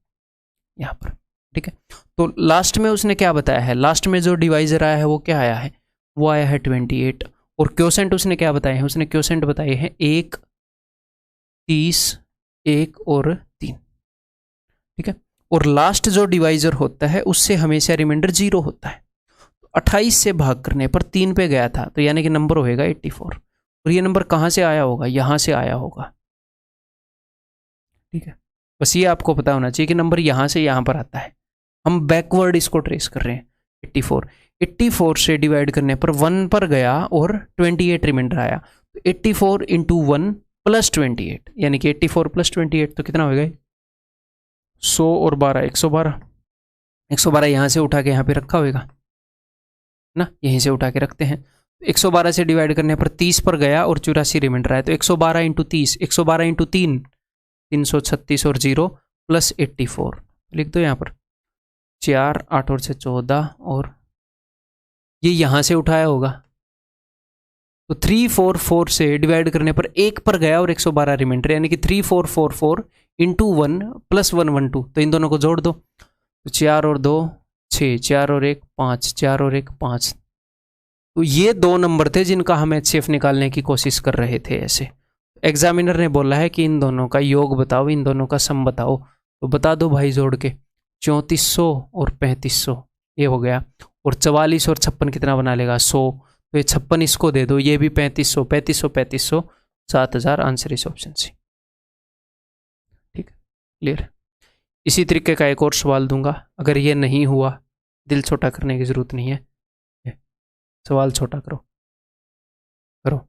यहाँ पर। ठीक है। तो लास्ट में उसने क्या बताया है, लास्ट में जो डिवाइजर आया है वो क्या आया है, वो आया है 28। और क्वोशेंट उसने क्या बताए हैं, उसने क्वोशेंट बताए हैं 1, 30, 1 और 3। ठीक है। और लास्ट जो डिवाइजर होता है उससे हमेशा रिमाइंडर 0 होता है। 28 से भाग करने पर 3 पे गया था, तो यानी कि नंबर होएगा 84। और ये नंबर कहाँ से आया होगा, यहाँ से आया होगा। ठीक है। बस ये आपको पता होना चाहिए कि नंबर यहाँ से यहाँ पर आता है। हम बैकवर्ड इसको ट्रेस कर रहे हैं। 84 से डिवाइड करने पर 1 पर गया और 28 रिमाइंडर आया, तो 84 इंटू 1 प्लस 28, यानी कि 84 प्लस 28 तो कितना हो गया, 100 और 12 112। 112 यहाँ से उठा के यहाँ पे रखा होगा ना, यहीं से उठा के रखते हैं। 112 से डिवाइड करने पर 30 पर गया और 84 रिमाइंडर आया, तो 112 इंटू 30, 112 इंटू 3 336 और 0 प्लस 84 लिख दो यहाँ पर। 4 8 और 6 14, और ये यहाँ से उठाया होगा, तो 344 से डिवाइड करने पर 1 पर गया और 112 रिमाइंडर, यानी कि 3444 इंटू 1 प्लस 112, तो इन दोनों को जोड़ दो, तो 4 और 2 6, 4 और 1 5, 4 और 1 5। तो ये 2 नंबर थे जिनका हम HCF निकालने की कोशिश कर रहे थे। ऐसे एग्जामिनर ने बोला है कि इन दोनों का योग बताओ, इन दोनों का सम बताओ, तो बता दो भाई जोड़ के। 3400 और 3500 ये हो गया, और 44 और 56 कितना बना लेगा, 100, तो ये 56 इसको दे दो, ये भी 3500 3500 3500 7000, आंसर इस ऑप्शन सी। ठीक है, क्लियर। इसी तरीके का एक और सवाल दूंगा, अगर ये नहीं हुआ दिल छोटा करने की जरूरत नहीं है, सवाल छोटा करो करो।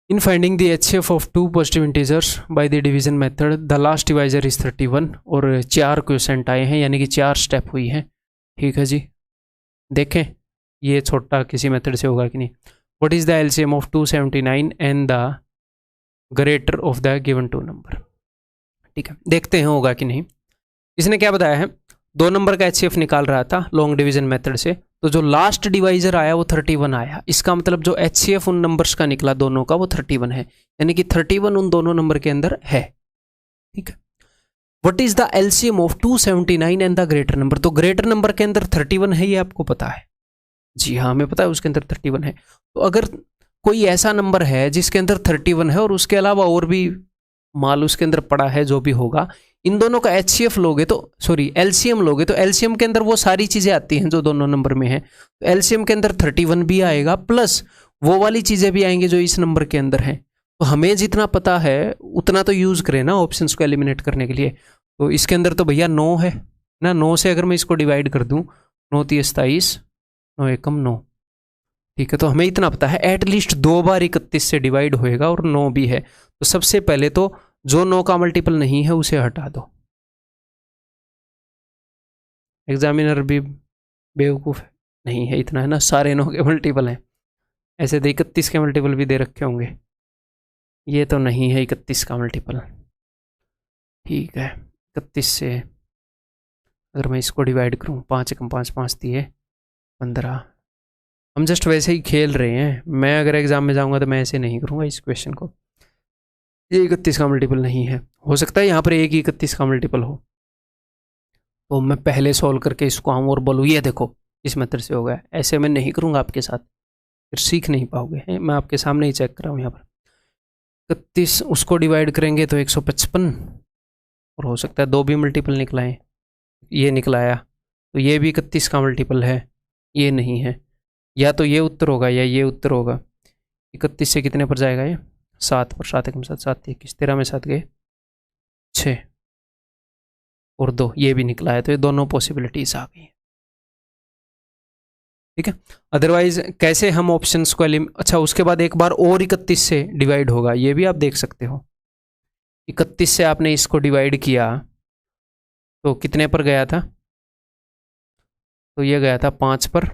In finding the HCF of two positive integers by the division method, the last divisor is 31, और 4 क्वोशेंट आए हैं, यानी कि 4 स्टेप हुई हैं। ठीक है जी, देखें ये छोटा किसी मेथड से होगा कि नहीं। What is the LCM of 279 and the greater of the given two number? ठीक है, देखते हैं होगा कि नहीं। इसने क्या बताया है, 2 नंबर का HCF निकाल रहा था लॉन्ग डिवीजन मेथड से, तो जो लास्ट डिवाइजर आया वो 31 आया। इसका मतलब जो HCF उन नंबर्स का निकला दोनों का वो 31 है, यानी कि 31 उन दोनों नंबर के अंदर है। ठीक है। What is the LCM of 279 and the greater number? तो ग्रेटर नंबर के अंदर 31 है, ये आपको पता है। जी हाँ, हमें पता है उसके अंदर 31 है। तो अगर कोई ऐसा नंबर है जिसके अंदर 31 है और उसके अलावा और भी माल उसके अंदर पड़ा है, जो भी होगा, इन दोनों का HCF लोगे तो सॉरी LCM लोगे, तो LCM के अंदर वो सारी चीज़ें आती हैं जो दोनों नंबर में है। तो LCM के अंदर 31 भी आएगा, प्लस वो वाली चीज़ें भी आएंगी जो इस नंबर के अंदर हैं। तो हमें जितना पता है उतना तो यूज़ करें ना ऑप्शंस को एलिमिनेट करने के लिए। तो इसके अंदर तो भैया 9 है ना, 9 से अगर मैं इसको डिवाइड कर दूं, 9 × 27, 9 एकम 9, ठीक है। तो हमें इतना पता है एटलीस्ट 2 बार 31 से डिवाइड होएगा और 9 भी है। तो सबसे पहले तो जो 9 का मल्टीपल नहीं है उसे हटा दो। एग्जामिनर भी बेवकूफ़ नहीं है, इतना है ना, सारे 9 के मल्टीपल हैं। ऐसे तो 31 के मल्टीपल भी दे रखे होंगे, ये तो नहीं है 31 का मल्टीपल, ठीक है। 31 से अगर मैं इसको डिवाइड करूँ, 5 × 5 5 दिए 15। हम जस्ट वैसे ही खेल रहे हैं, मैं अगर एग्जाम में जाऊंगा तो मैं ऐसे नहीं करूँगा इस क्वेश्चन को। ये 31 का मल्टीपल नहीं है, हो सकता है यहाँ पर एक 31 का मल्टीपल हो। तो मैं पहले सॉल्व करके इसको आऊँ और बोलूँ ये देखो इस मेथड से हो गया, ऐसे मैं नहीं करूँगा आपके साथ, फिर सीख नहीं पाओगे। मैं आपके सामने ही चेक कर रहा हूँ यहाँ पर। 31 उसको डिवाइड करेंगे तो 155, और हो सकता है 2 भी मल्टीपल निकलाएँ, ये निकलाया तो ये भी 31 का मल्टीपल है, ये नहीं है। या तो ये उत्तर होगा या ये उत्तर होगा। 31 से कितने पर जाएगा ये, 7 पर, 7 × 7 7 21, 13 में 7 गए 6 और 2, ये भी निकला है। तो ये दोनों पॉसिबिलिटीज आ गई, ठीक है। अदरवाइज कैसे हम ऑप्शंस को अच्छा, उसके बाद एक बार और 31 से डिवाइड होगा, ये भी आप देख सकते हो। 31 से आपने इसको डिवाइड किया तो कितने पर गया था, तो ये गया था 5 पर,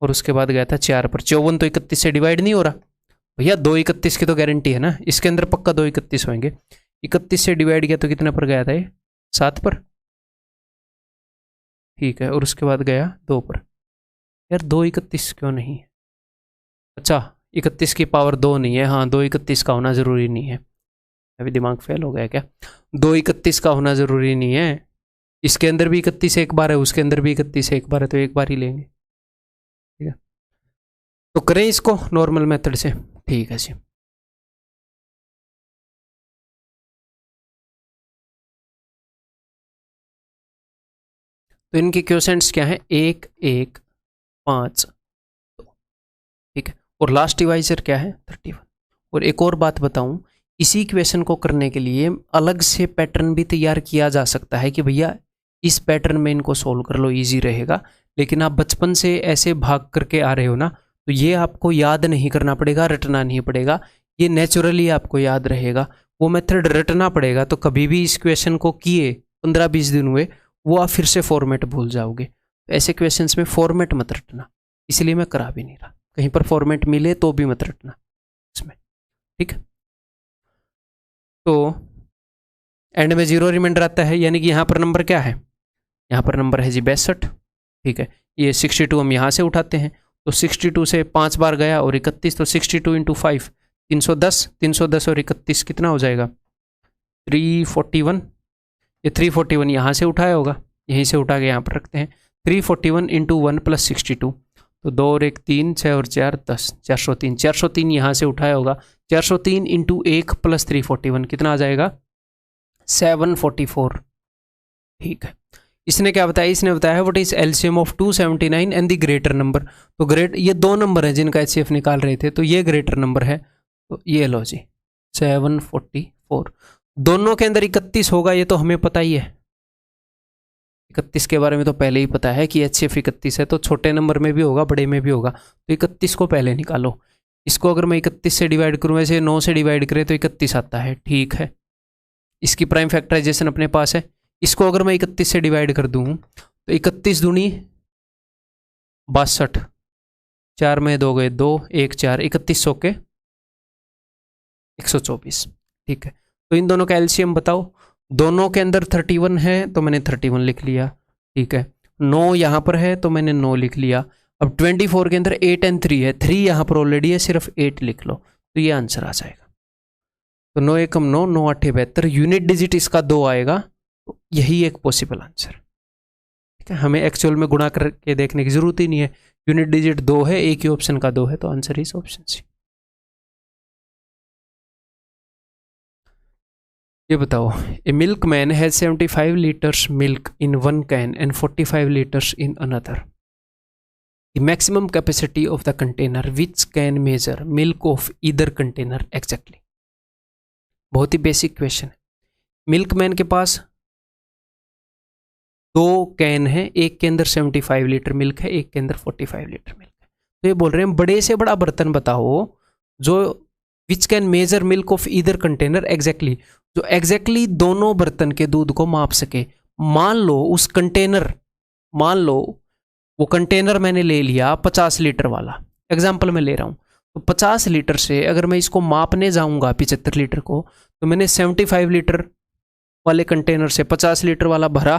और उसके बाद गया था 4 पर। 54 तो 31 से डिवाइड नहीं हो रहा भैया, 2 31 की तो गारंटी है ना, इसके अंदर पक्का 2 31 होंगे। 31 से डिवाइड किया तो कितने पर गया था ये, 7 पर, ठीक है। और उसके बाद गया 2 पर। यार 2 31 क्यों नहीं है, अच्छा 31 की पावर 2 नहीं है, हाँ 2 31 का होना ज़रूरी नहीं है। अभी दिमाग फेल हो गया क्या, 2 31 का होना ज़रूरी नहीं है। इसके अंदर भी 31 एक बार है, उसके अंदर भी 31 एक बार है, तो एक बार ही लेंगे, ठीक है। तो करें इसको नॉर्मल मेथड से, ठीक है जी। तो इनके क्वोशेंट्स क्या है, 1 1 5 2, ठीक है। और लास्ट डिवाइजर क्या है, 31। और एक और बात बताऊं, इसी इक्वेशन को करने के लिए अलग से पैटर्न भी तैयार किया जा सकता है कि भैया इस पैटर्न में इनको सोल्व कर लो, इजी रहेगा। लेकिन आप बचपन से ऐसे भाग करके आ रहे हो ना, तो ये आपको याद नहीं करना पड़ेगा, रटना नहीं पड़ेगा, ये नेचुरली आपको याद रहेगा। वो मेथड रटना पड़ेगा, तो कभी भी इस क्वेश्चन को किए 15-20 दिन हुए, वो आप फिर से फॉर्मेट भूल जाओगे। तो ऐसे क्वेश्चंस में फॉर्मेट मत रटना, इसलिए मैं करा भी नहीं रहा। कहीं पर फॉर्मेट मिले तो भी मत रटना इसमें, ठीक है। तो एंड में 0 रिमाइंडर आता है, यानी कि यहाँ पर नंबर क्या है, यहाँ पर नंबर है जी 62, ठीक है। ये 62 हम यहाँ से उठाते हैं, तो 62 से 5 बार गया और 31, तो 62 × 5 310, 310 और 31 कितना हो जाएगा, 341। ये 341 यहाँ से उठाया होगा, यहीं से उठा के यहाँ पर रखते हैं। 341 × 1 + 62, तो 2 और 1 3, 6 और 4 10, 403। 403 यहाँ से उठाया होगा, 403 × 1 + 341 कितना आ जाएगा, 744, ठीक है। इसने क्या बताया, इसने बताया what is LCM of 279 and the greater number. तो ग्रेट, ये 2 नंबर है जिनका एचसीएफ निकाल रहे थे, तो ये ग्रेटर नंबर है, तो ये लो जी 744। दोनों के अंदर 31 होगा, ये तो हमें पता ही है, 31 के बारे में तो पहले ही पता है कि एचसीएफ 31 है, तो छोटे नंबर में भी होगा बड़े में भी होगा। तो 31 को पहले निकालो। इसको अगर मैं 31 से डिवाइड करूँ, वैसे 9 से डिवाइड करें तो 31 आता है, ठीक है। इसकी प्राइम फैक्टराइजेशन अपने पास है। इसको अगर मैं 31 से डिवाइड कर दूँ तो 31 दूनी 62, 4 में 2 गए 2, 1 4, 31 के 124, ठीक है। तो इन दोनों का एलसीएम बताओ। दोनों के अंदर 31 है तो मैंने 31 लिख लिया, ठीक है। 9 यहाँ पर है तो मैंने 9 लिख लिया। अब 24 के अंदर 8 और 3 है, 3 यहाँ पर ऑलरेडी है, सिर्फ 8 लिख लो, तो ये आंसर आ जाएगा। तो 9 एकम 9, 9 8 72, यूनिट डिजिट इसका 2 आएगा, तो यही एक पॉसिबल आंसर, ठीक है। हमें एक्चुअल में गुणा करके देखने की जरूरत ही नहीं है, यूनिट डिजिट 2 है, एक ही ऑप्शन का 2 है, तो आंसर इज ऑप्शन सी। ये बताओ, a milk man has 75 litres milk in 1 can and 45 litres in another. The maximum capacity of the container which can measure milk of either container exactly. बहुत ही basic question है। Milkman के पास 2 can है, एक के अंदर 75 लीटर मिल्क है, एक के अंदर 45 लीटर मिल्क है। तो ये बोल रहे हैं बड़े से बड़ा बर्तन बताओ जो विच can measure milk of either container exactly, जो एग्जैक्टली दोनों बर्तन के दूध को माप सके। मान लो उस कंटेनर, मान लो वो कंटेनर मैंने ले लिया 50 लीटर वाला, एग्जाम्पल मैं ले रहा हूँ। तो 50 लीटर से अगर मैं इसको मापने जाऊंगा 75 लीटर को, तो मैंने 75 लीटर वाले कंटेनर से 50 लीटर वाला भरा,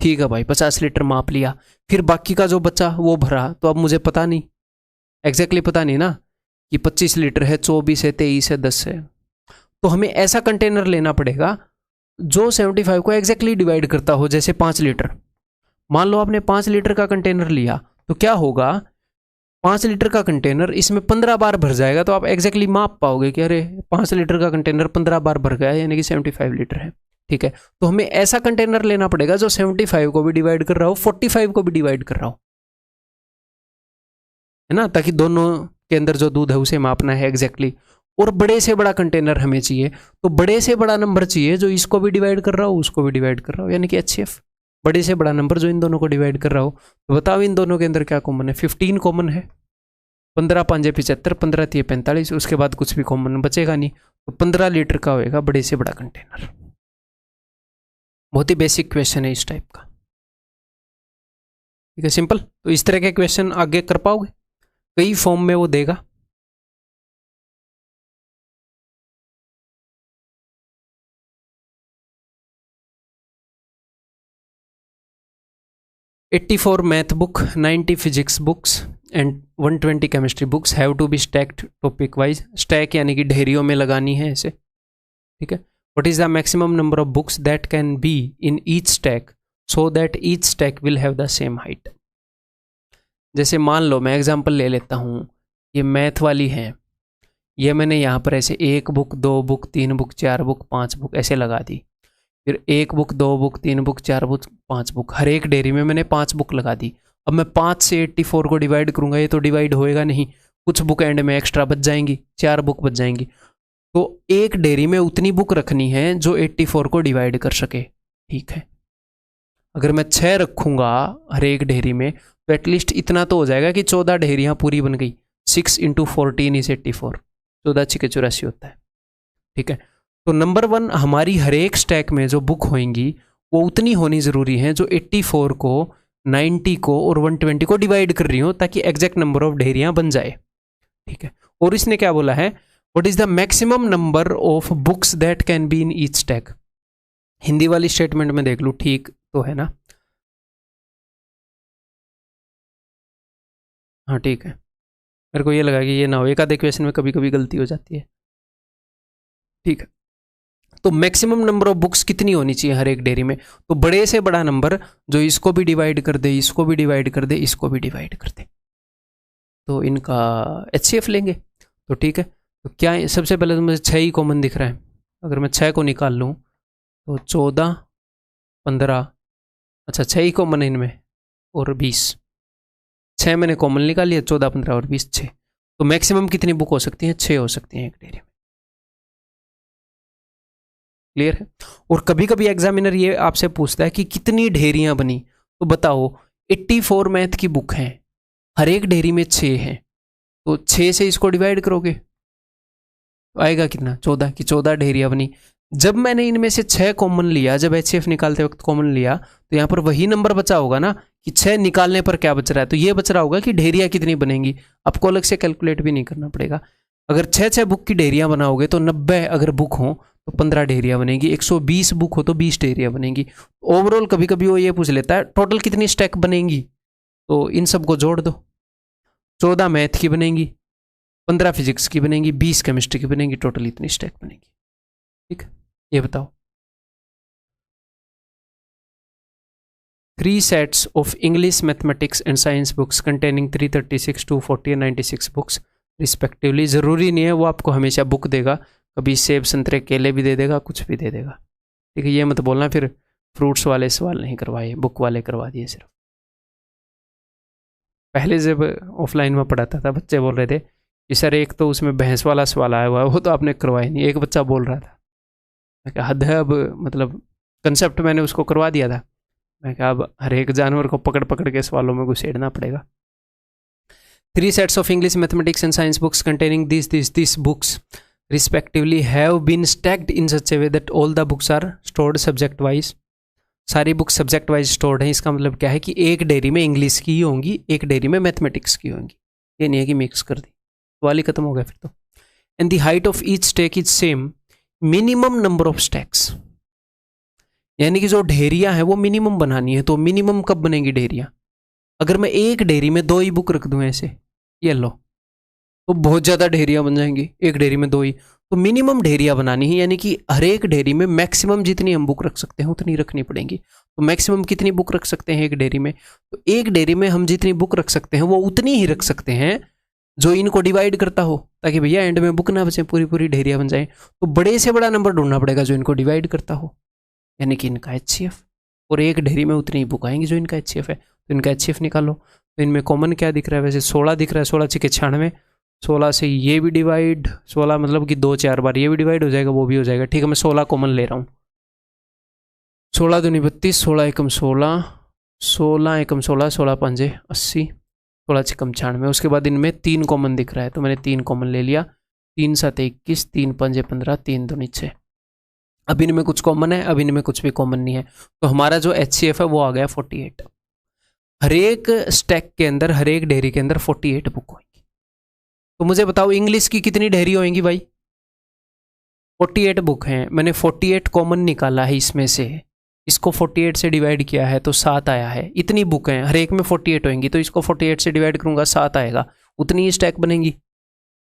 ठीक है भाई 50 लीटर माप लिया, फिर बाकी का जो बचा वो भरा। तो अब मुझे पता नहीं, एग्जैक्टली पता नहीं ना कि 25 लीटर है, 24 है, 23 है, 10 है। तो हमें ऐसा कंटेनर लेना पड़ेगा जो 75 को एग्जैक्टली डिवाइड करता हो, जैसे 5 लीटर। मान लो आपने 5 लीटर का कंटेनर लिया, तो क्या होगा, 5 लीटर का कंटेनर इसमें 15 बार भर जाएगा, तो आप एग्जैक्टली माप पाओगे कि अरे 5 लीटर का कंटेनर 15 बार भर गया, यानी कि 75 लीटर है। ठीक है, तो हमें ऐसा कंटेनर लेना पड़ेगा जो 75 को भी डिवाइड कर रहा हो, 45 को भी डिवाइड कर रहा हो, है ना, ताकि दोनों के अंदर जो दूध है उसे मापना है एग्जैक्टली। और बड़े से बड़ा कंटेनर हमें चाहिए, तो बड़े से बड़ा नंबर चाहिए जो इसको भी डिवाइड कर रहा हो, उसको भी डिवाइड कर रहा हो, यानी कि HCF, बड़े से बड़ा नंबर जो इन दोनों को डिवाइड कर रहा हो। तो बताओ इन दोनों के अंदर क्या कॉमन है? 15 कॉमन है, 15 5 75, 15 3 45, उसके बाद कुछ भी कॉमन बचेगा नहीं। तो 15 लीटर का होएगा बड़े से बड़ा कंटेनर। बहुत ही बेसिक क्वेश्चन है इस टाइप का, ठीक है, सिंपल। तो इस तरह के क्वेश्चन आगे कर पाओगे, कई फॉर्म में वो देगा। "84 math book, 90 physics books and 120 chemistry books have to be stacked topic wise." Stack यानी कि ढेरियों में लगानी है ऐसे, ठीक है। "What is the maximum number of books that can be in each stack so that each stack will have the same height?" जैसे मान लो मैं एग्जांपल ले लेता हूँ, ये मैथ वाली है, ये मैंने यहाँ पर ऐसे 1 book 2 book 3 book 4 book 5 book ऐसे लगा दी। फिर 1 book 2 book 3 book 4 book 5 book, हर एक डेयरी में मैंने 5 बुक लगा दी। अब मैं 5 से 84 को डिवाइड करूंगा, ये तो डिवाइड होएगा नहीं, कुछ बुक एंड में एक्स्ट्रा बच जाएंगी, 4 बुक बच जाएंगी। तो एक डेयरी में उतनी बुक रखनी है जो 84 को डिवाइड कर सके, ठीक है। अगर मैं 6 रखूंगा हर एक डेयरी में, तो एटलीस्ट इतना तो हो जाएगा कि 14 डेयरियाँ पूरी बन गई। 6 × 14 = 84, 14 × 6 = 84 होता है, ठीक है। तो नंबर 1, हमारी हर एक स्टैक में जो बुक होंगी वो उतनी होनी ज़रूरी है जो 84 को, 90 को और 120 को डिवाइड कर रही हो, ताकि एग्जैक्ट नंबर ऑफ ढेरियाँ बन जाए, ठीक है। और इसने क्या बोला है, what is the maximum number of books that can be in each stack. Hindi वाली स्टेटमेंट में देख लूँ, ठीक तो है ना? हाँ ठीक है, मेरे को ये लगा कि ये ना हो, एक आधे क्वेश्चन में कभी कभी गलती हो जाती है, ठीक है। तो मैक्सिमम नंबर ऑफ बुक्स कितनी होनी चाहिए हर एक डेयरी में? तो बड़े से बड़ा नंबर जो इसको भी डिवाइड कर दे, इसको भी डिवाइड कर दे, इसको भी डिवाइड कर दे, तो इनका HCF लेंगे। तो ठीक है, तो क्या है? सबसे पहले तो मुझे 6 ही कॉमन दिख रहा है। अगर मैं 6 को निकाल लूँ तो 14 15, अच्छा 6 ही कॉमन है इनमें, और 20, 6 मैंने कॉमन निकाल लिया, 14 15 और 20 6। तो मैक्सिमम कितनी बुक हो सकती हैं? 6 हो सकती हैं एक डेयरी में, क्लियर है। और कभी कभी एग्जामिनर ये आपसे पूछता है कि कितनी ढेरियां बनी, तो बताओ 84 मैथ की बुक हैं, हर एक ढेरी में 6 हैं, तो 6 से इसको डिवाइड करोगे तो आएगा कितना? 14, की 14 ढेरियां बनी। जब मैंने इनमें से 6 कॉमन लिया, जब HCF निकालते वक्त कॉमन लिया, तो यहाँ पर वही नंबर बचा होगा ना, कि 6 निकालने पर क्या बच रहा है, तो ये बच रहा होगा कि ढेरियां कितनी बनेंगी। आपको अलग से कैलकुलेट भी नहीं करना पड़ेगा। अगर 6 बुक की ढेरियां बनाओगे तो 90 अगर बुक हो तो 15 ढेरियां बनेगी, 120 बुक हो तो 20 ढेरियां बनेगी। ओवरऑल कभी कभी वो ये पूछ लेता है टोटल कितनी स्टैक बनेंगी, तो इन सबको जोड़ दो। 14 मैथ की बनेंगी, 15 फिजिक्स की बनेंगी, 20 केमिस्ट्री की बनेंगी, टोटल इतनी स्टैक बनेगी, ठीक है। ये बताओ, 3 sets of English, mathematics and science books containing 336, 240 और 96 बुक्स रिस्पेक्टिवली। ज़रूरी नहीं है वो आपको हमेशा बुक देगा, कभी सेब संतरे केले भी दे देगा, कुछ भी दे देगा, ठीक है। ये मत बोलना फिर फ्रूट्स वाले सवाल नहीं करवाए, बुक वाले करवा दिए सिर्फ। पहले जब ऑफलाइन में पढ़ाता था, बच्चे बोल रहे थे कि सर एक तो उसमें भैंस वाला सवाल आया हुआ है, वो तो आपने करवाया नहीं। एक बच्चा बोल रहा था, मैं कहा हद है, अब मतलब कंसेप्ट मैंने उसको करवा दिया था। मैं कहा अब हर एक जानवर को पकड़ पकड़ के सवालों में घुसेड़ना पड़ेगा। 3 sets of English, mathematics and science books containing these books respectively have been stacked in such a way that all the books are stored subject wise. सारी बुक्स सब्जेक्ट वाइज स्टोर्ड हैं। इसका मतलब क्या है कि एक डेयरी में English की होंगी, एक डेयरी में मैथमेटिक्स की होंगी। ये नहीं है कि मिक्स कर दी, वाली खत्म हो गया फिर तो। And the height of each stack is same, minimum number of stacks, यानी कि जो ढेरियां हैं वो मिनिमम बनानी है। तो मिनिमम कब बनेंगी ढेरियां? अगर मैं एक डेयरी में 2 ही बुक रख दूं ऐसे, ये लो, तो बहुत ज़्यादा ढेरियां बन जाएंगी। एक डेयरी में 2 ही, तो मिनिमम ढेरियां बनानी है, यानी कि हर एक डेयरी में मैक्सिमम जितनी हम बुक रख सकते हैं उतनी रखनी पड़ेंगी। तो मैक्सिमम कितनी बुक रख सकते हैं एक डेयरी में? तो एक डेयरी में हम जितनी बुक रख सकते हैं वो उतनी ही रख सकते हैं जो इनको डिवाइड करता हो, ताकि भैया एंड में बुक ना बचे, पूरी पूरी ढेरियां बन जाए। तो बड़े से बड़ा नंबर ढूंढना पड़ेगा जो इनको डिवाइड करता हो, यानी कि इनका HCF। और एक ढेरी में उतनी ही बुक आएंगी जो इनका HCF है। तो इनका HCF निकालो। तो इनमें कॉमन क्या दिख रहा है? वैसे 16 दिख रहा है, 16 6 96, 16 से ये भी डिवाइड, 16 मतलब कि 2-4 बार ये भी डिवाइड हो जाएगा, वो भी हो जाएगा। ठीक है, मैं 16 कॉमन ले रहा हूँ। 16 दूनी 32, 16 एकम 16, 16 एकम 16, 16 पंजे 80, 16 छकम 96। उसके बाद इनमें 3 कॉमन दिख रहा है, तो मैंने 3 कॉमन ले लिया। 3 7 21, 3 पंजे 15, 3 दूनी 6। अब इनमें कुछ कॉमन है, अब इनमें कुछ भी कॉमन नहीं है। तो हमारा जो HCF है वो आ गया 48। हर एक स्टैक के अंदर, हर एक डेयरी के अंदर 48 बुक होंगी। तो मुझे बताओ इंग्लिश की कितनी डेयरी होंगी भाई? 48 बुक हैं। मैंने 48 कॉमन निकाला है इसमें से, इसको 48 से डिवाइड किया है तो 7 आया है। इतनी बुक हैं, हर एक में 48 होंगी, तो इसको 48 से डिवाइड करूंगा 7 आएगा, उतनी ही स्टैक बनेंगी।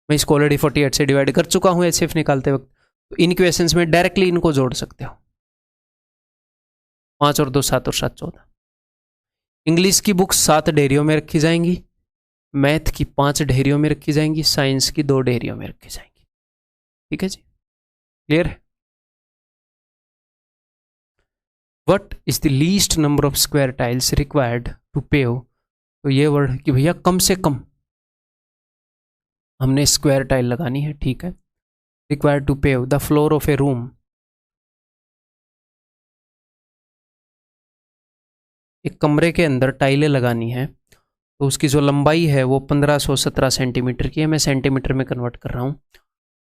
मैं इसको ऑलरेडी 48 से डिवाइड कर चुका हूँ HCF निकालते वक्त। तो इन क्वेश्चंस में डायरेक्टली इनको जोड़ सकते हो। 5 और 2 7 और 7 14। इंग्लिश की बुक 7 डेयरियों में रखी जाएंगी, मैथ की 5 डेयरियों में रखी जाएंगी, साइंस की 2 डेयरियों में रखी जाएंगी। ठीक है जी, क्लियर है? What is the least number of square tiles required to pave? तो ये वर्ड कि भैया कम से कम हमने स्क्वायर टाइल लगानी है। ठीक है, required to pave the floor of a room. एक कमरे के अंदर टाइलें लगानी है, तो उसकी जो लंबाई है वो 1517 सेंटीमीटर की है। मैं सेंटीमीटर में कन्वर्ट कर रहा हूँ।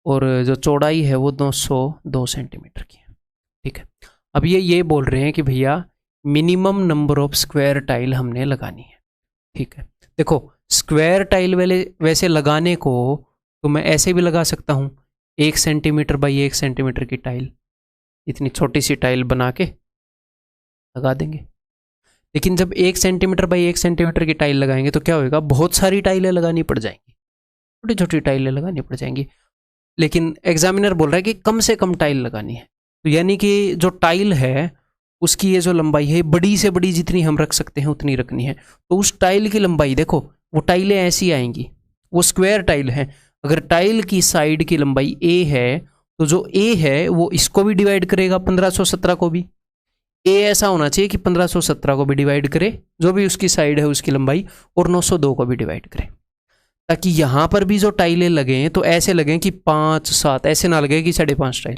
और जो चौड़ाई है वो 202 सेंटीमीटर की है। ठीक है, अब ये बोल रहे हैं कि भैया minimum number of square tile हमने लगानी है। ठीक है, देखो स्क्वायर टाइल वाले वैसे लगाने को तो मैं ऐसे भी लगा सकता हूँ, 1 सेंटीमीटर बाई 1 सेंटीमीटर की टाइल, इतनी छोटी सी टाइल बना के लगा देंगे। लेकिन जब 1 सेंटीमीटर बाई 1 सेंटीमीटर की टाइल लगाएंगे तो क्या होगा? बहुत सारी टाइलें लगानी पड़ जाएंगी, छोटी छोटी टाइलें लगानी पड़ जाएंगी। लेकिन एग्जामिनर बोल रहा है कि कम से कम टाइल लगानी है। तो यानी कि जो टाइल है उसकी ये जो लंबाई है, बड़ी से बड़ी जितनी हम रख सकते हैं उतनी रखनी है। तो उस टाइल की लंबाई देखो, वो टाइलें ऐसी आएंगी, वो स्क्वायर टाइल है। अगर टाइल की साइड की लंबाई A है तो जो A है वो इसको भी डिवाइड करेगा, 1517 को भी। A ऐसा होना चाहिए कि 1517 को भी डिवाइड करे, जो भी उसकी साइड है उसकी लंबाई, और 902 को भी डिवाइड करे, ताकि यहां पर भी जो टाइलें लगे तो ऐसे लगे कि 5 7, ऐसे ना लगे कि 5.5 टाइल।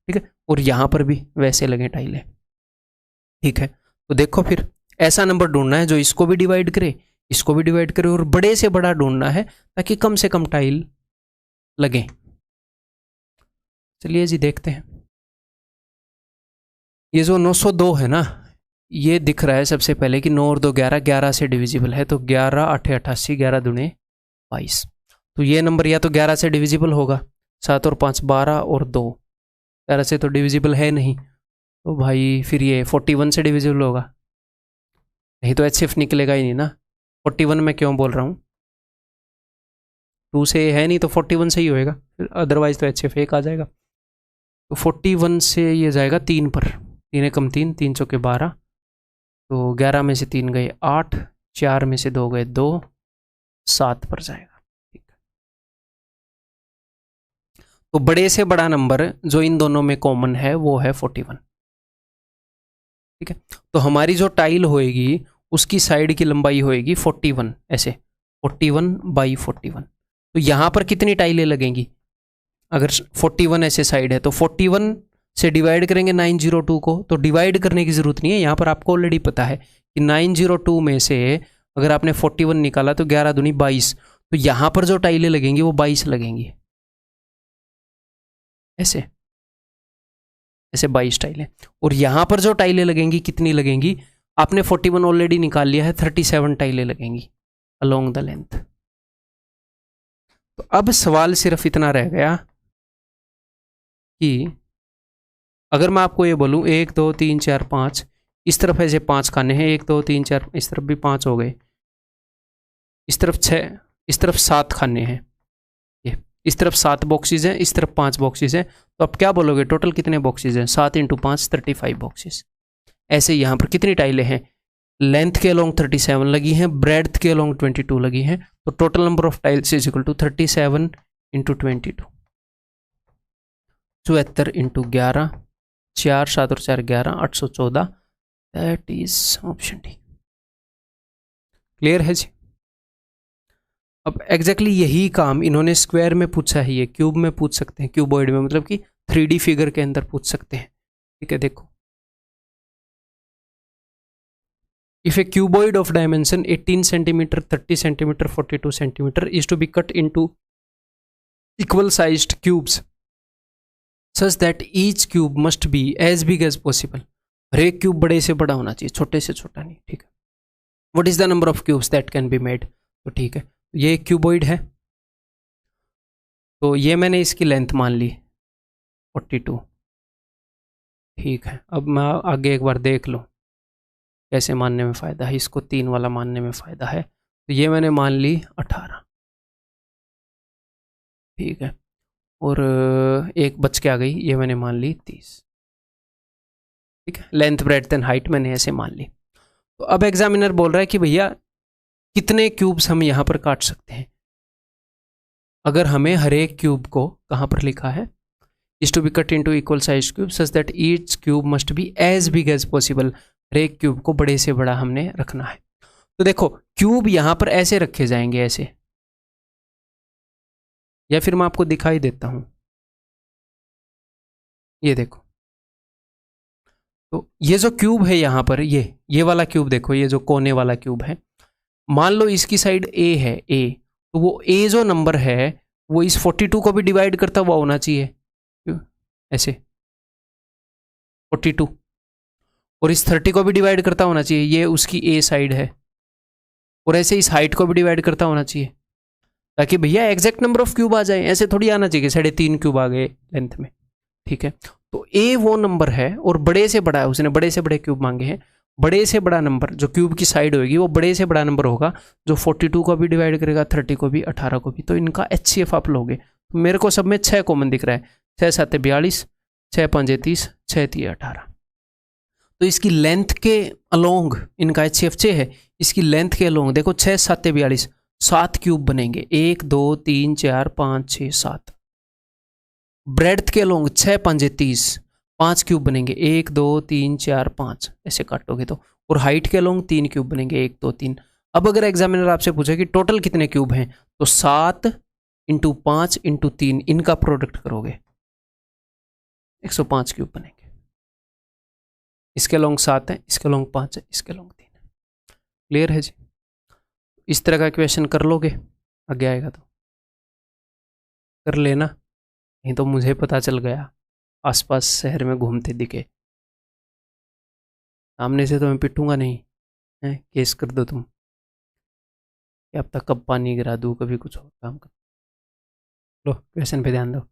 ठीक है, और यहां पर भी वैसे लगे टाइलें। ठीक है, तो देखो फिर ऐसा नंबर ढूंढना है जो इसको भी डिवाइड करे, इसको भी डिवाइड करे, और बड़े से बड़ा ढूंढना है ताकि कम से कम टाइल लगे। चलिए जी देखते हैं। ये जो 902 है ना, ये दिख रहा है सबसे पहले कि 9 और 2 11, 11 से डिविजिबल है, तो 11 8 88, 11 दूने 22। तो ये नंबर या तो 11 से डिविजिबल होगा, 7 और 5 12, और 2 11 से तो डिविजिबल है नहीं, तो भाई फिर ये 41 से डिविजिबल होगा। नहीं तो HCF निकलेगा ही नहीं ना। 41 में क्यों बोल रहा हूँ, 2 से है नहीं तो 41 से ही होएगा, फिर अदरवाइज तो HCF 1 आ जाएगा। तो 41 से ये जाएगा 3 पर, 3 एकम 3, 3 चौके 12, तो 11 में से 3 गए 8, 4 में से 2 गए 2, 7 पर जाएगा। ठीक है, तो बड़े से बड़ा नंबर जो इन दोनों में कॉमन है वो है 41। ठीक है, तो हमारी जो टाइल होएगी उसकी साइड की लंबाई होएगी 41 ऐसे, 41/41। तो यहाँ पर कितनी टाइलें लगेंगी? अगर 41 ऐसे साइड है तो 41 से डिवाइड करेंगे 902 को, तो डिवाइड करने की ज़रूरत नहीं है, यहाँ पर आपको ऑलरेडी पता है कि 902 में से अगर आपने 41 निकाला तो 11 दूनी 22, तो यहाँ पर जो टाइलें लगेंगी वो 22 लगेंगी, ऐसे ऐसे 22 टाइलें। और यहाँ पर जो टाइलें लगेंगी कितनी लगेंगी? आपने 41 ऑलरेडी निकाल लिया है, 37 टाइलें लगेंगी अलोंग द लेंथ। तो अब सवाल सिर्फ इतना रह गया कि अगर मैं आपको ये बोलूं 1 2 3 4 5, इस तरफ ऐसे 5 खाने हैं, 1 2 3 4, इस तरफ भी 5 हो गए, इस तरफ 6, इस तरफ 7 खाने हैं, ये इस तरफ 7 बॉक्सेस हैं, इस तरफ 5 बॉक्सेस हैं, तो आप क्या बोलोगे टोटल कितने बॉक्सेस हैं? 7 × 5 35 बॉक्सेस। ऐसे यहाँ पर कितनी टाइलें हैं? लेंथ के अलोंग 37 लगी हैं, ब्रेड्थ के अलोंग 22 लगी हैं, तो total number of tiles is equal to 37 × 22, 74 × 11, 4 7 और 4 11, 814। That is option D. Clear है जी? अब एग्जैक्टली यही काम इन्होंने स्क्वायर में पूछा है, ये क्यूब में पूछ सकते हैं, क्यूबॉइड में मतलब कि 3D फिगर के अंदर पूछ सकते हैं। ठीक है, देखो, if A cuboid of dimension 18 centimeter, 30 centimeter, 42 centimeter is to be cut into equal sized cubes such that each cube must be as big as possible। हर एक क्यूब बड़े से बड़ा होना चाहिए, छोटे से छोटा नहीं। ठीक है, what is the number of cubes that can be made? तो ठीक है, ये एक क्यूबॉइड है, तो ये मैंने इसकी लेंथ मान ली 42। ठीक है, अब मैं आगे एक बार देख लूँ कैसे मानने में फ़ायदा है, इसको 3 वाला मानने में फ़ायदा है। तो ये मैंने मान ली 18। ठीक है, और एक बच के आ गई, ये मैंने मान ली 30। ठीक है, लेंथ ब्रेड्थ एंड हाइट मैंने ऐसे मान ली। तो अब एग्जामिनर बोल रहा है कि भैया कितने क्यूब्स हम यहाँ पर काट सकते हैं? अगर हमें हर एक क्यूब को कहाँ पर लिखा है, is to be cut into equal size cube such that each cube must be as big as possible. हर एक क्यूब को बड़े से बड़ा हमने रखना है। तो देखो, क्यूब यहाँ पर ऐसे रखे जाएंगे, ऐसे, या फिर मैं आपको दिखाई देता हूँ, ये देखो। तो ये जो क्यूब है यहाँ पर, ये वाला क्यूब देखो, ये जो कोने वाला क्यूब है, मान लो इसकी साइड ए है, ए, तो वो ए जो नंबर है वो इस 42 को भी डिवाइड करता हुआ होना चाहिए, ऐसे 42, और इस 30 को भी डिवाइड करता होना चाहिए, ये उसकी ए साइड है, और ऐसे इस हाइट को भी डिवाइड करता होना चाहिए, ताकि भैया एग्जैक्ट नंबर ऑफ क्यूब आ जाए। ऐसे थोड़ी आना चाहिए 3.5 क्यूब आ गए लेंथ में। ठीक है, तो ए वो नंबर है और बड़े से बड़ा है, उसने बड़े से बड़े क्यूब मांगे हैं। बड़े से बड़ा नंबर जो क्यूब की साइड होगी वो बड़े से बड़ा नंबर होगा, जो 42 को भी डिवाइड करेगा, 30 को भी, 18 को भी। तो इनका HCF आप लोगे, तो मेरे को सब में 6 कॉमन दिख रहा है, 6 7 42, 6 5 30, 6 3 18। तो इसकी लेंथ के अलोंग इनका HCF 6 है, इसकी लेंथ के अलोंग देखो 6 7 42, 7 क्यूब बनेंगे, 1 2 3 4 5 6 7। ब्रेड्थ के अलोंग 6 5 30, 5 क्यूब बनेंगे, 1 2 3 4 5, ऐसे काटोगे तो। और हाइट के अलोंग 3 क्यूब बनेंगे, 1 2 3। अब अगर एग्जामिनर आपसे पूछे कि टोटल कितने क्यूब हैं, तो 7 × 5 × 3 इनका प्रोडक्ट करोगे, 105 क्यूब बनेंगे। इसके अलोंग 7 है, इसके अलोंग 5 है, इसके अलोंग 3 है। क्लियर है जी? इस तरह का क्वेश्चन कर लोगे, आगे आएगा तो कर लेना, नहीं तो मुझे पता चल गया आसपास शहर में घूमते दिखे, सामने से तो मैं पिटूंगा नहीं है, केस कर दो तुम, क्या पता कब पानी गिरा दूँ, कभी कुछ और काम कर लो। क्वेश्चन पे ध्यान दो।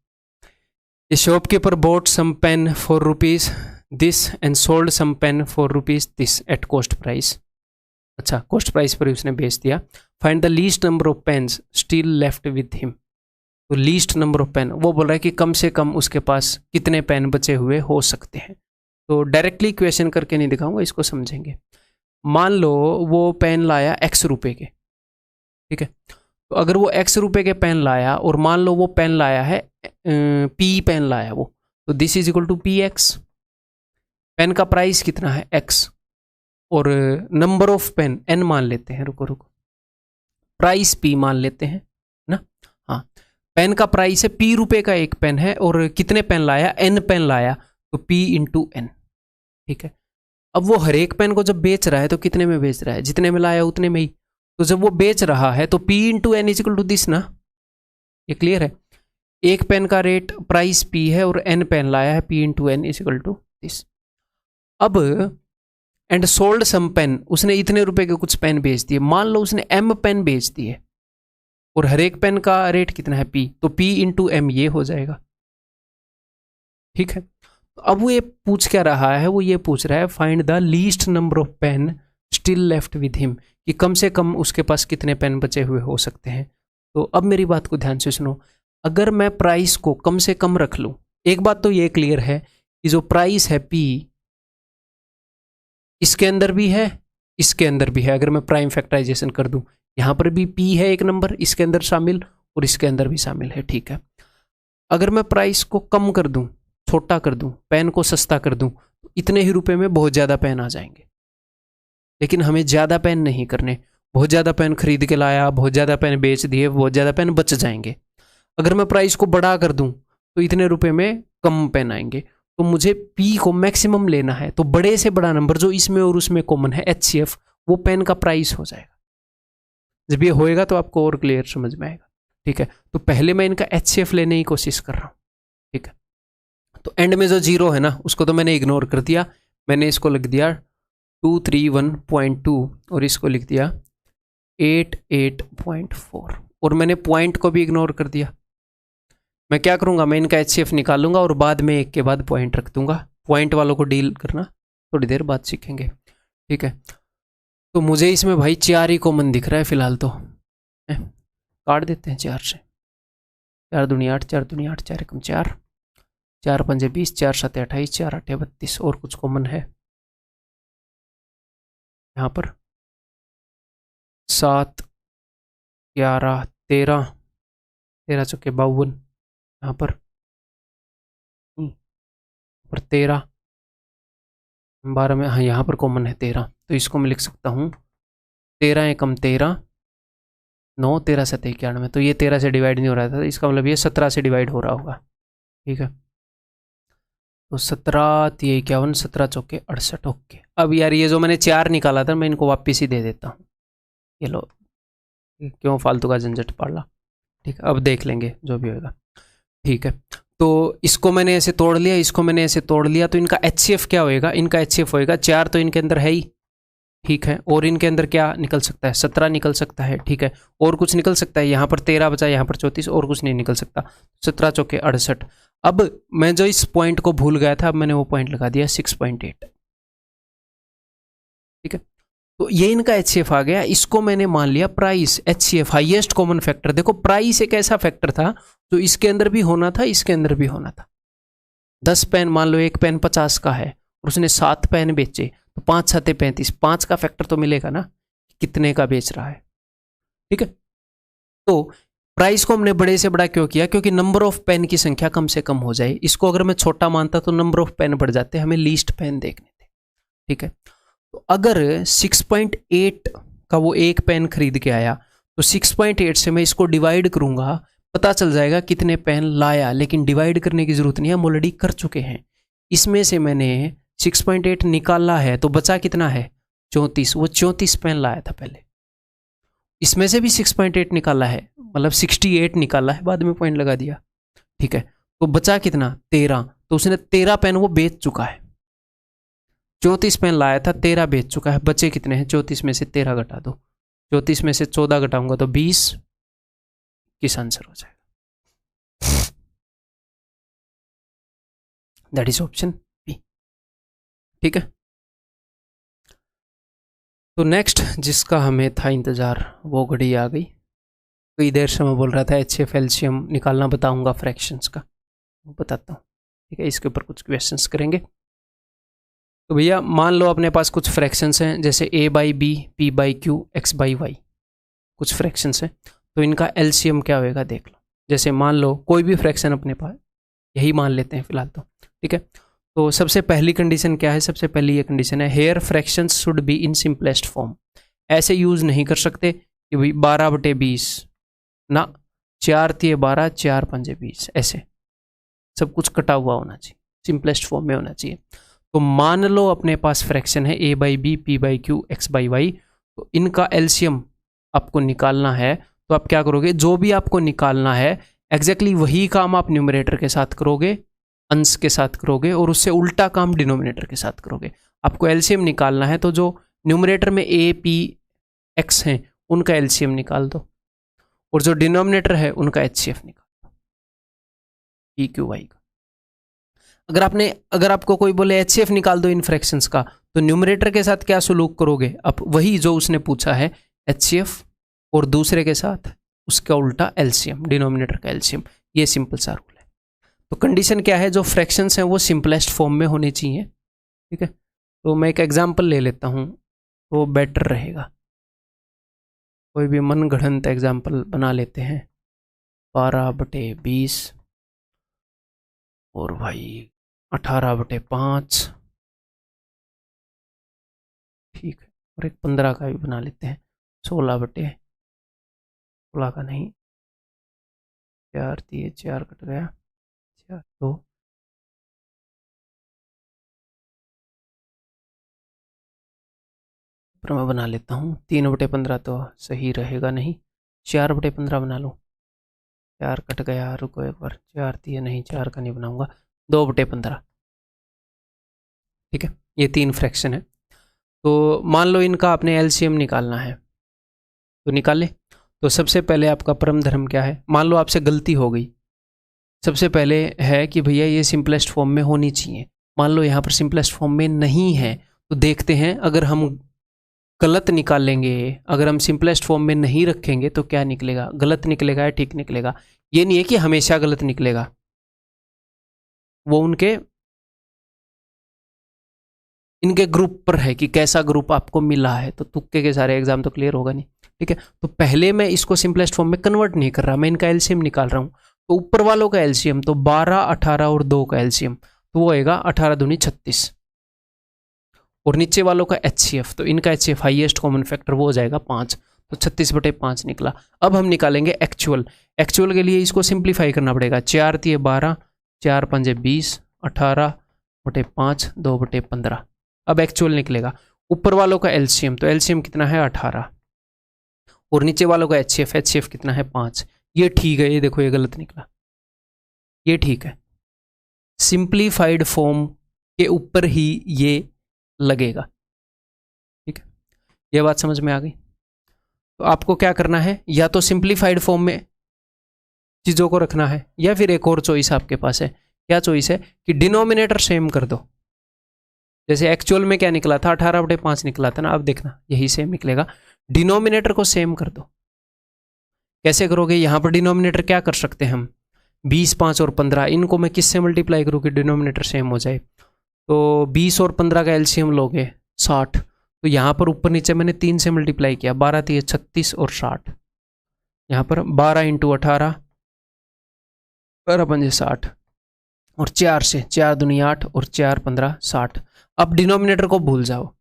A shopkeeper bought some pen for rupees this and sold some pen for rupees this at cost price. अच्छा, कॉस्ट प्राइस पर उसने बेच दिया। Find the least number of pens still left with him. तो least number of pen, वो बोल रहा है कि कम से कम उसके पास कितने पेन बचे हुए हो सकते हैं। तो डायरेक्टली क्वेश्चन करके नहीं दिखाऊंगा, इसको समझेंगे। मान लो वो पेन लाया X रुपए के, ठीक है, तो अगर वो X रुपए के पेन लाया और मान लो वो पेन लाया है P पेन लाया वो, तो this is equal to PX। Pen का प्राइस कितना है X, और नंबर ऑफ पेन N मान लेते हैं, रुको प्राइस पी मान लेते हैं ना। हाँ, पेन का प्राइस है पी रुपए का एक पेन है और कितने पेन लाया, एन पेन लाया, तो पी इंटू एन। ठीक है, अब वो हर एक पेन को जब बेच रहा है तो कितने में बेच रहा है, जितने में लाया उतने में ही। तो जब वो बेच रहा है तो P into N is equal to this ना, ये क्लियर है। एक पेन का रेट प्राइस पी है और एन पेन लाया है, P into N is equal to this. अब एंड सोल्ड सम पेन, उसने इतने रुपए के कुछ पेन बेच दिए, मान लो उसने एम पेन बेच दिए और हर एक पेन का रेट कितना है पी, तो पी इंटू एम ये हो जाएगा। ठीक है, अब वो ये पूछ क्या रहा है, वो ये पूछ रहा है find the least number of pen still left with him, कि कम से कम उसके पास कितने पेन बचे हुए हो सकते हैं। तो अब मेरी बात को ध्यान से सुनो, अगर मैं प्राइस को कम से कम रख लूं, एक बात तो ये क्लियर है कि जो प्राइस है पी, इसके अंदर भी है, इसके अंदर भी है। अगर मैं प्राइम फैक्टराइजेशन कर दूं, यहां पर भी पी है एक नंबर इसके अंदर शामिल और इसके अंदर भी शामिल है। ठीक है, अगर मैं प्राइस को कम कर दूं, छोटा कर दूं, पेन को सस्ता कर दूं, तो इतने ही रुपए में बहुत ज़्यादा पेन आ जाएंगे। लेकिन हमें ज़्यादा पेन नहीं करने, बहुत ज़्यादा पेन खरीद के लाया, बहुत ज़्यादा पेन बेच दिए, बहुत ज़्यादा पेन बच जाएंगे। अगर मैं प्राइस को बड़ा कर दूं तो इतने रुपए में कम पेन आएंगे। तो मुझे पी को मैक्सिमम लेना है, तो बड़े से बड़ा नंबर जो इसमें और उसमें कॉमन है HCF, वो पेन का प्राइस हो जाएगा। जब ये होएगा तो आपको और क्लियर समझ में आएगा। ठीक है, तो पहले मैं इनका HCF लेने की कोशिश कर रहा हूँ। ठीक है, तो एंड में जो जीरो है ना, उसको तो मैंने इग्नोर कर दिया, मैंने इसको लिख दिया 231.2 और इसको लिख दिया 88.4 और मैंने पॉइंट को भी इग्नोर कर दिया। मैं क्या करूंगा, मैं इनका HCF निकालूंगा और बाद में एक के बाद पॉइंट रख दूंगा। पॉइंट वालों को डील करना थोड़ी देर बाद सीखेंगे। ठीक है, तो मुझे इसमें भाई 4 ही कॉमन दिख रहा है फिलहाल, तो काट देते हैं 4 से। 4 दूनी 8, 4 दूनी 8, 4 एकम 4, 4 पंजे 20, 4 7 28, 4 8 32 और कुछ कॉमन है यहाँ पर 7 11 13, 13 चौके 52, यहाँ पर 13 12 में, हाँ यहाँ पर कॉमन है 13, तो इसको मैं लिख सकता हूँ 13 एकम 13, 9 13 7 91, तो ये 13 से डिवाइड नहीं हो रहा था, इसका मतलब ये 17 से डिवाइड हो रहा होगा। ठीक है, तो 17 51, 17 चौके 68। ओके, अब यार ये जो मैंने 4 निकाला था मैं इनको वापस ही दे देता हूँ, ये लो, क्यों फालतू का झंझट पाला। ठीक है, अब देख लेंगे जो भी होगा। ठीक है, तो इसको मैंने ऐसे तोड़ लिया, इसको मैंने ऐसे तोड़ लिया, तो इनका HCF क्या होएगा, इनका HCF होएगा 4 तो इनके अंदर है ही। ठीक है, और इनके अंदर क्या निकल सकता है, 17 निकल सकता है। ठीक है, और कुछ निकल सकता है, यहाँ पर 13 बचा, यहाँ पर 34, और कुछ नहीं निकल सकता। 17 चौके 68। अब मैं जो इस पॉइंट को भूल गया था, अब मैंने वो पॉइंट लगा दिया 6.8। ठीक है, तो ये इनका HCF आ गया, इसको मैंने मान लिया price HCF highest common factor. देखो प्राइस एक ऐसा फैक्टर था जो इसके अंदर भी होना था, इसके अंदर भी होना था। 10 पेन, मान लो एक पेन 50 का है और उसने 7 पेन बेचे, तो 5 7 35, 5 का फैक्टर तो मिलेगा ना, कितने का बेच रहा है। ठीक है, तो प्राइस को हमने बड़े से बड़ा क्यों किया, क्योंकि नंबर ऑफ पेन की संख्या कम से कम हो जाए। इसको अगर मैं छोटा मानता तो नंबर ऑफ पेन बढ़ जाते, हमें लीस्ट पेन देखने थे। ठीक है, तो अगर 6.8 का वो एक पेन खरीद के आया, तो 6.8 से मैं इसको डिवाइड करूंगा, पता चल जाएगा कितने पेन लाया। लेकिन डिवाइड करने की जरूरत नहीं है, हम ऑलरेडी कर चुके हैं। इसमें से मैंने 6.8 निकाला है, तो बचा कितना है 34, वो 34 पेन लाया था पहले। इसमें से भी 6.8 निकाला है, मतलब 68 निकाला है, बाद में पॉइंट लगा दिया। ठीक है, तो बचा कितना 13, तो उसने 13 पेन वो बेच चुका है। 34 पेन लाया था, 13 बेच चुका है, बचे कितने हैं, 34 में से 13 घटा दो, 34 में से 14 घटाऊंगा तो 20, किस आंसर हो जाएगा। That is option B. ठीक है, तो नेक्स्ट जिसका हमें था इंतजार, वो घड़ी आ गई। कई देर से मैं बोल रहा था HCF LCM निकालना बताऊंगा फ्रैक्शंस का, वो बताता हूँ। ठीक है, इसके ऊपर कुछ क्वेश्चंस करेंगे। तो भैया मान लो अपने पास कुछ फ्रैक्शंस हैं, जैसे A/B, P/Q, X/Y, कुछ फ्रैक्शंस हैं, तो इनका LCM क्या होएगा देख लो। जैसे मान लो कोई भी फ्रैक्शन अपने पास, यही मान लेते हैं फिलहाल तो। ठीक है, तो सबसे पहली कंडीशन क्या है, सबसे पहली ये कंडीशन है here fractions should be in simplest form. ऐसे यूज नहीं कर सकते कि भाई 12/20 ना, 4×3 = 12, 4×5 = 20, ऐसे सब कुछ कटा हुआ होना चाहिए, सिंपलेस्ट फॉर्म में होना चाहिए। तो मान लो अपने पास फ्रैक्शन है a/b, p/q, x/y, तो इनका एलसीएम आपको निकालना है। तो आप क्या करोगे, जो भी आपको निकालना है एग्जैक्टली वही काम आप न्यूमरेटर के साथ करोगे, अंश के साथ करोगे, और उससे उल्टा काम डिनोमिनेटर के साथ करोगे। आपको एलसीएम निकालना है तो जो न्यूमरेटर में a, p, x हैं उनका एलसीएम निकाल दो, और जो डिनोमिनेटर है उनका एचसीएफ निकाल दो, p, q, y का। अगर आपको कोई बोले एचसीएफ निकाल दो इन फ्रैक्शंस का, तो न्यूमरेटर के साथ क्या सलूक करोगे, अब वही जो उसने पूछा है एचसीएफ, और दूसरे के साथ उसका उल्टा एलसीएम, डिनोमिनेटर का एलसीएम। ये सिंपल सा रूल है। तो कंडीशन क्या है, जो फ्रैक्शंस हैं वो सिंपलेस्ट फॉर्म में होने चाहिए, ठीक है। तो मैं एक एग्जांपल ले लेता हूँ तो बेटर रहेगा। कोई भी मनगढ़ंत एग्जांपल बना लेते हैं, 12/20 और भाई 18/5, ठीक है। और एक 15 का भी बना लेते हैं, 16/16 का नहीं, 4 दिए, 4 कट गया, 4 2, पर मैं बना लेता हूँ 3/15 तो सही रहेगा नहीं, 4/15 बना लो, 4 कट गया, रुको एक बार, 4 दिए नहीं, 4 का नहीं बनाऊंगा, 2/15, ठीक है। ये 3 फ्रैक्शन है। तो मान लो इनका आपने एलसीएम निकालना है, तो निकाल ले। तो सबसे पहले आपका परम धर्म क्या है, मान लो आपसे गलती हो गई, सबसे पहले है कि भैया ये सिंपलेस्ट फॉर्म में होनी चाहिए। मान लो यहाँ पर सिंपलेस्ट फॉर्म में नहीं है, तो देखते हैं अगर हम गलत निकालेंगे, अगर हम सिंपलेस्ट फॉर्म में नहीं रखेंगे तो क्या निकलेगा, गलत निकलेगा या ठीक निकलेगा। ये नहीं है कि हमेशा गलत निकलेगा, वो इनके ग्रुप पर है कि कैसा ग्रुप आपको मिला है। तो तुक्के के सारे एग्जाम तो क्लियर होगा नहीं, ठीक है। तो पहले मैं इसको सिंपलेस्ट फॉर्म में कन्वर्ट नहीं कर रहा, मैं इनका एलसीएम निकाल रहा हूँ। तो ऊपर वालों का एलसीएम तो 12, 18 और 2 का एलसीएम, तो वो आएगा 18 दूनी 36, और नीचे वालों का एचसीएफ, तो इनका एचसीएफ हाईएस्ट कॉमन फैक्टर वो हो जाएगा 5, तो 36/5 निकला। अब हम निकालेंगे एक्चुअल। एक्चुअल के लिए इसको सिंप्लीफाई करना पड़ेगा, 4×3 = 12, 4×5 = 20, 18/5, 2/15। अब एक्चुअल निकलेगा। ऊपर वालों का एलसीएम, तो एलसीएम कितना है 18, और नीचे वालों का एचसीएफ, एचसीएफ कितना है 5। ये ठीक है, ये देखो ये गलत निकला, ये ठीक है। सिंप्लीफाइड फॉर्म के ऊपर ही ये लगेगा, ठीक है। ये बात समझ में आ गई। तो आपको क्या करना है, या तो सिंप्लीफाइड फॉर्म में चीज़ों को रखना है, या फिर एक और चॉइस आपके पास है। क्या चॉइस है कि डिनोमिनेटर सेम कर दो। जैसे एक्चुअल में क्या निकला था, 18/5 निकला था ना, अब देखना यही सेम निकलेगा। डिनोमिनेटर को सेम कर दो। कैसे करोगे, यहां पर डिनोमिनेटर क्या कर सकते हैं हम, 20, 5 और 15, इनको मैं किससे मल्टीप्लाई करूँ कि डिनोमिनेटर सेम हो जाए। तो 20 और 15 का एलसीएम लोगे 60, तो यहाँ पर ऊपर नीचे मैंने 3 से मल्टीप्लाई किया, 12×3 = 36 और 60। यहाँ पर 12 × 18, 12×5 = 60, और 4 से 4 दूनी 8 और 4×15 = 60। अब डिनोमिनेटर को भूल जाओ,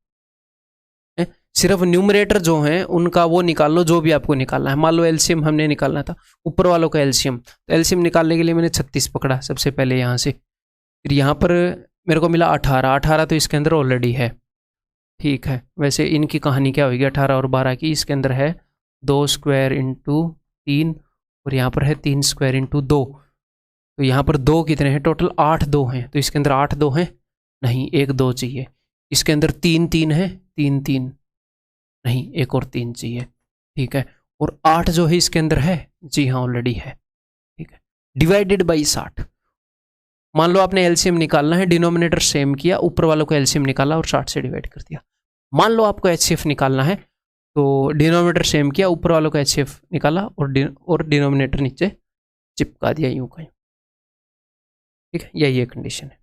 सिर्फ न्यूमरेटर जो हैं उनका वो निकाल लो, जो भी आपको निकालना है। मान लो एलसीएम हमने निकालना था, ऊपर वालों का एलसीएम, तो एलसीएम निकालने के लिए मैंने 36 पकड़ा सबसे पहले यहाँ से, फिर यहाँ पर मेरे को मिला 18, 18 तो इसके अंदर ऑलरेडी है, ठीक है। वैसे इनकी कहानी क्या होगी 18 और 12 की, इसके अंदर है 2² × 3, और यहाँ पर है 3² × 2, तो यहाँ पर 2 कितने हैं टोटल, 8 2 हैं, तो इसके अंदर 8 2 हैं नहीं, 1 2 चाहिए। इसके अंदर 3 3 है, 3 3 नहीं, एक और 3 चाहिए, ठीक है। और 8 जो है इसके अंदर है, जी हाँ ऑलरेडी है, ठीक है। Divided by 60। मान लो आपने एलसीएम निकालना है, डिनोमिनेटर सेम किया, ऊपर वालों को एलसीएम निकाला और 60 से डिवाइड कर दिया। मान लो आपको एचसीएफ निकालना है, तो डिनोमिनेटर सेम किया, ऊपर वालों का एचसीएफ निकाला और डिनोमिनेटर नीचे चिपका दिया यूं का यूं, ठीक है। यही कंडीशन है।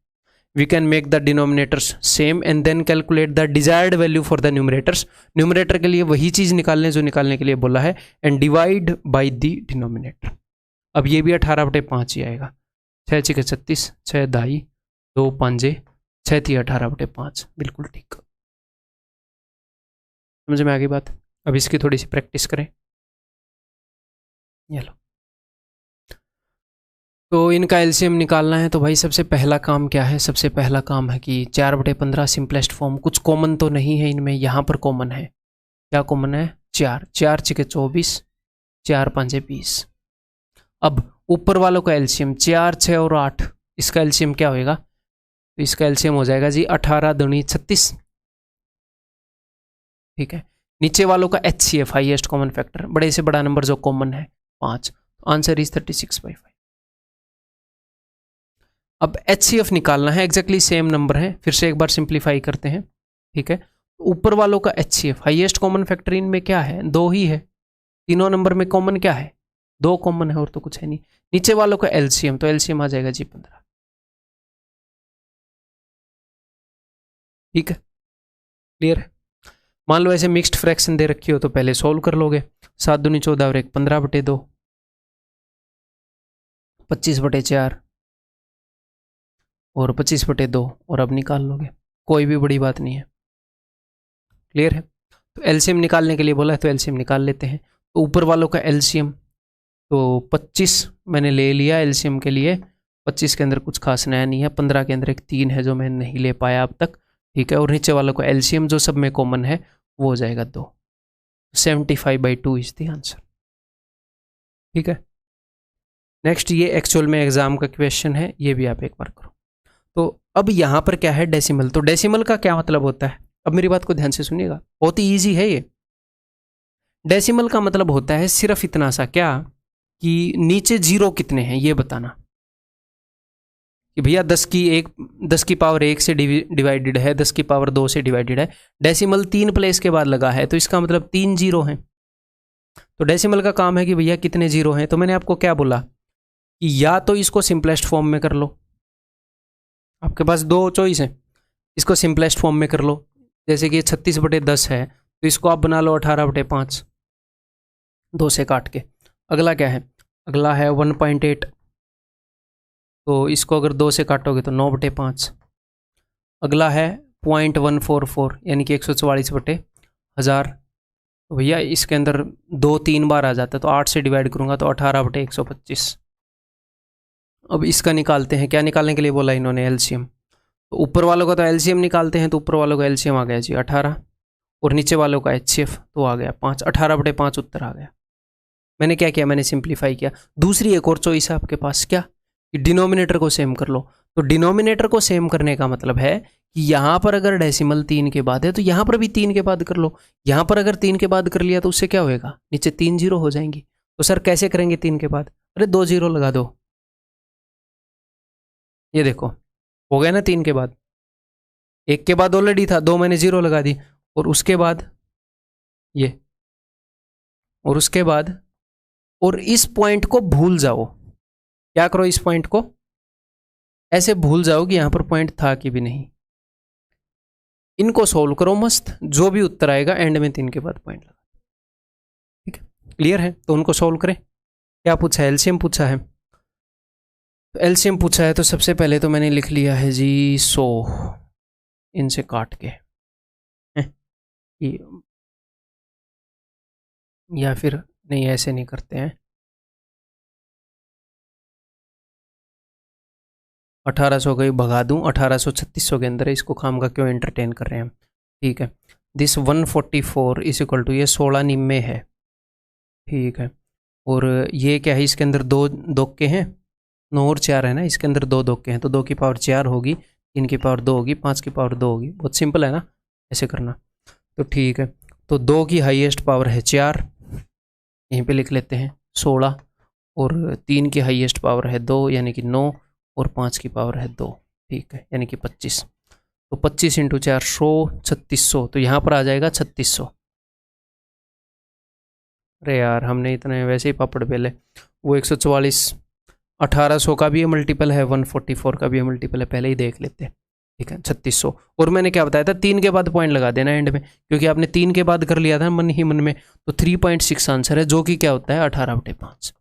We can make the denominators same and then calculate the desired value for the numerators. Numerator के लिए वही चीज़ निकालने जो निकालने के लिए बोला है, and divide by the denominator. अब ये भी 18/5 ही आएगा, 6 × 36, 6 दाई, 2 5 6 थी 18/5, बिल्कुल ठीक। समझ में आ गई बात। अब इसकी थोड़ी सी प्रैक्टिस करें। ये लो। तो इनका एलसीएम निकालना है तो भाई सबसे पहला काम क्या है, सबसे पहला काम है कि 4/15 सिंपलेस्ट फॉर्म। कुछ कॉमन तो नहीं है इनमें, यहाँ पर कॉमन है। क्या कॉमन है? 4, 4 × 24, 4 × 5 = 20। अब ऊपर वालों का एलसीएम 4, 6 और 8, इसका एलसीएम क्या होएगा? तो इसका एलसीएम हो जाएगा जी 18 दूनी 36। ठीक है। नीचे वालों का HCF हाईएस्ट कॉमन फैक्टर, बड़े से बड़ा नंबर जो कॉमन है 5। Answer is 36/5। अब HCF निकालना है, एग्जैक्टली सेम नंबर है, फिर से एक बार सिंप्लीफाई करते हैं। ठीक है। ऊपर वालों का HCF हाईएस्ट कॉमन फैक्टर इनमें क्या है? 2 ही है। तीनों नंबर में कॉमन क्या है? 2 कॉमन है और तो कुछ है नहीं। नीचे वालों का एलसीएम, तो एलसीएम आ जाएगा जी 15। ठीक है, क्लियर है। मान लो ऐसे मिक्स्ड फ्रैक्शन दे रखी हो तो पहले सोल्व कर लोगे। 7 दूनी 14 और 1 15/2, 25/4 और 25/2, और अब निकाल लोगे, कोई भी बड़ी बात नहीं है। क्लियर है। तो एलसीएम निकालने के लिए बोला है तो एलसीएम निकाल लेते हैं। तो ऊपर वालों का एलसीएम तो 25 मैंने ले लिया एलसीएम के लिए। 25 के अंदर कुछ खास नया नहीं है। 15 के अंदर एक 3 है जो मैं नहीं ले पाया अब तक। ठीक है। और नीचे वालों को एलसीएम जो सब में कॉमन है वो हो जाएगा 2। 75/2 इज द आंसर। ठीक है। नेक्स्ट, ये एक्चुअल में एग्जाम का क्वेश्चन है, ये भी आप एक बार करो। तो अब यहाँ पर क्या है? डेसिमल। तो डेसिमल का क्या मतलब होता है? अब मेरी बात को ध्यान से सुनिएगा, बहुत ही ईजी है ये। डेसिमल का मतलब होता है सिर्फ इतना सा, क्या कि नीचे जीरो कितने हैं ये बताना। कि भैया 10 की पावर 1 से डिवाइडेड है, 10 की पावर 2 से डिवाइडेड है। डेसिमल 3 प्लेस के बाद लगा है तो इसका मतलब 3 जीरो हैं। तो डेसिमल का काम है कि भैया कितने जीरो हैं। तो मैंने आपको क्या बोला कि या तो इसको सिंपलेस्ट फॉर्म में कर लो, आपके पास 2 चॉइस है, इसको सिंपलेस्ट फॉर्म में कर लो। जैसे कि 36/10 है तो इसको आप बना लो 18/5, 2 से काट के। अगला क्या है? अगला है 1.8, तो इसको अगर 2 से काटोगे तो 9/5। अगला है 0.144 यानी कि 144/1000। तो भैया इसके अंदर 2-3 बार आ जाता है तो 8 से डिवाइड करूंगा तो 18/125। अब इसका निकालते हैं। क्या निकालने के लिए बोला इन्होंने? एलसीएम। तो ऊपर वालों का तो एलसीएम निकालते हैं, तो ऊपर वालों का एलसीएम आ गया जी 18, और नीचे वालों का HCF तो आ गया 5। 18/5 उत्तर आ गया। मैंने क्या किया? मैंने सिंप्लीफाई किया। दूसरी एक और चॉइस है आपके पास, क्या कि डिनोमिनेटर को सेम कर लो। तो डिनोमिनेटर को सेम करने का मतलब है कि यहाँ पर अगर डेसिमल 3 के बाद है तो यहाँ पर भी 3 के बाद कर लो। यहाँ पर अगर 3 के बाद कर लिया तो उससे क्या होएगा? नीचे 3 जीरो हो जाएंगी। तो सर कैसे करेंगे 3 के बाद? अरे 2 जीरो लगा दो। ये देखो हो गया ना 3 के बाद। 1 के बाद ऑलरेडी था, 2 मैंने जीरो लगा दी, और उसके बाद ये, और उसके बाद, और इस पॉइंट को भूल जाओ। क्या करो? इस पॉइंट को ऐसे भूल जाओ कि यहां पर पॉइंट था कि भी नहीं। इनको सोल्व करो मस्त, जो भी उत्तर आएगा एंड में 3 के बाद पॉइंट लगा। ठीक है, क्लियर है। तो उनको सोल्व करें। क्या पूछा है? एलसीएम पूछा है। तो एलसीएम पूछा है तो सबसे पहले तो मैंने लिख लिया है जी 100 इनसे काट के, या फिर नहीं, ऐसे नहीं करते हैं। 1800 को भगा दूं, 1800 3600 के अंदर है, इसको खाम का क्यों एंटरटेन कर रहे हैं हम। ठीक है। दिस 144 इज इक्वल टू, ये 16 निम्मे है। ठीक है। और ये क्या है? इसके अंदर 2 दो के हैं, 9 और 4 है ना, इसके अंदर 2 दो के हैं तो 2 की पावर 4 होगी, 3 की पावर 2 होगी, 5 की पावर 2 होगी। बहुत सिंपल है ना ऐसे करना। तो ठीक है। तो 2 की हाईएस्ट पावर है 4, यहीं पे लिख लेते हैं 16, और 3 की हाईएस्ट पावर है 2 यानी कि 9, और 5 की पावर है 2। ठीक है, यानी कि 25। तो 25 × 4 100, 3600, तो यहाँ पर आ जाएगा 3600। अरे यार हमने इतने वैसे ही पापड़ बेले। वो 144 1800 का भी ये मल्टीपल है, 144 का भी ये मल्टीपल है, पहले ही देख लेते हैं। ठीक है, 3600। और मैंने क्या बताया था? 3 के बाद पॉइंट लगा देना एंड में, क्योंकि आपने 3 के बाद कर लिया था मन ही मन में। तो 3.6 आंसर है, जो कि क्या होता है 18/5।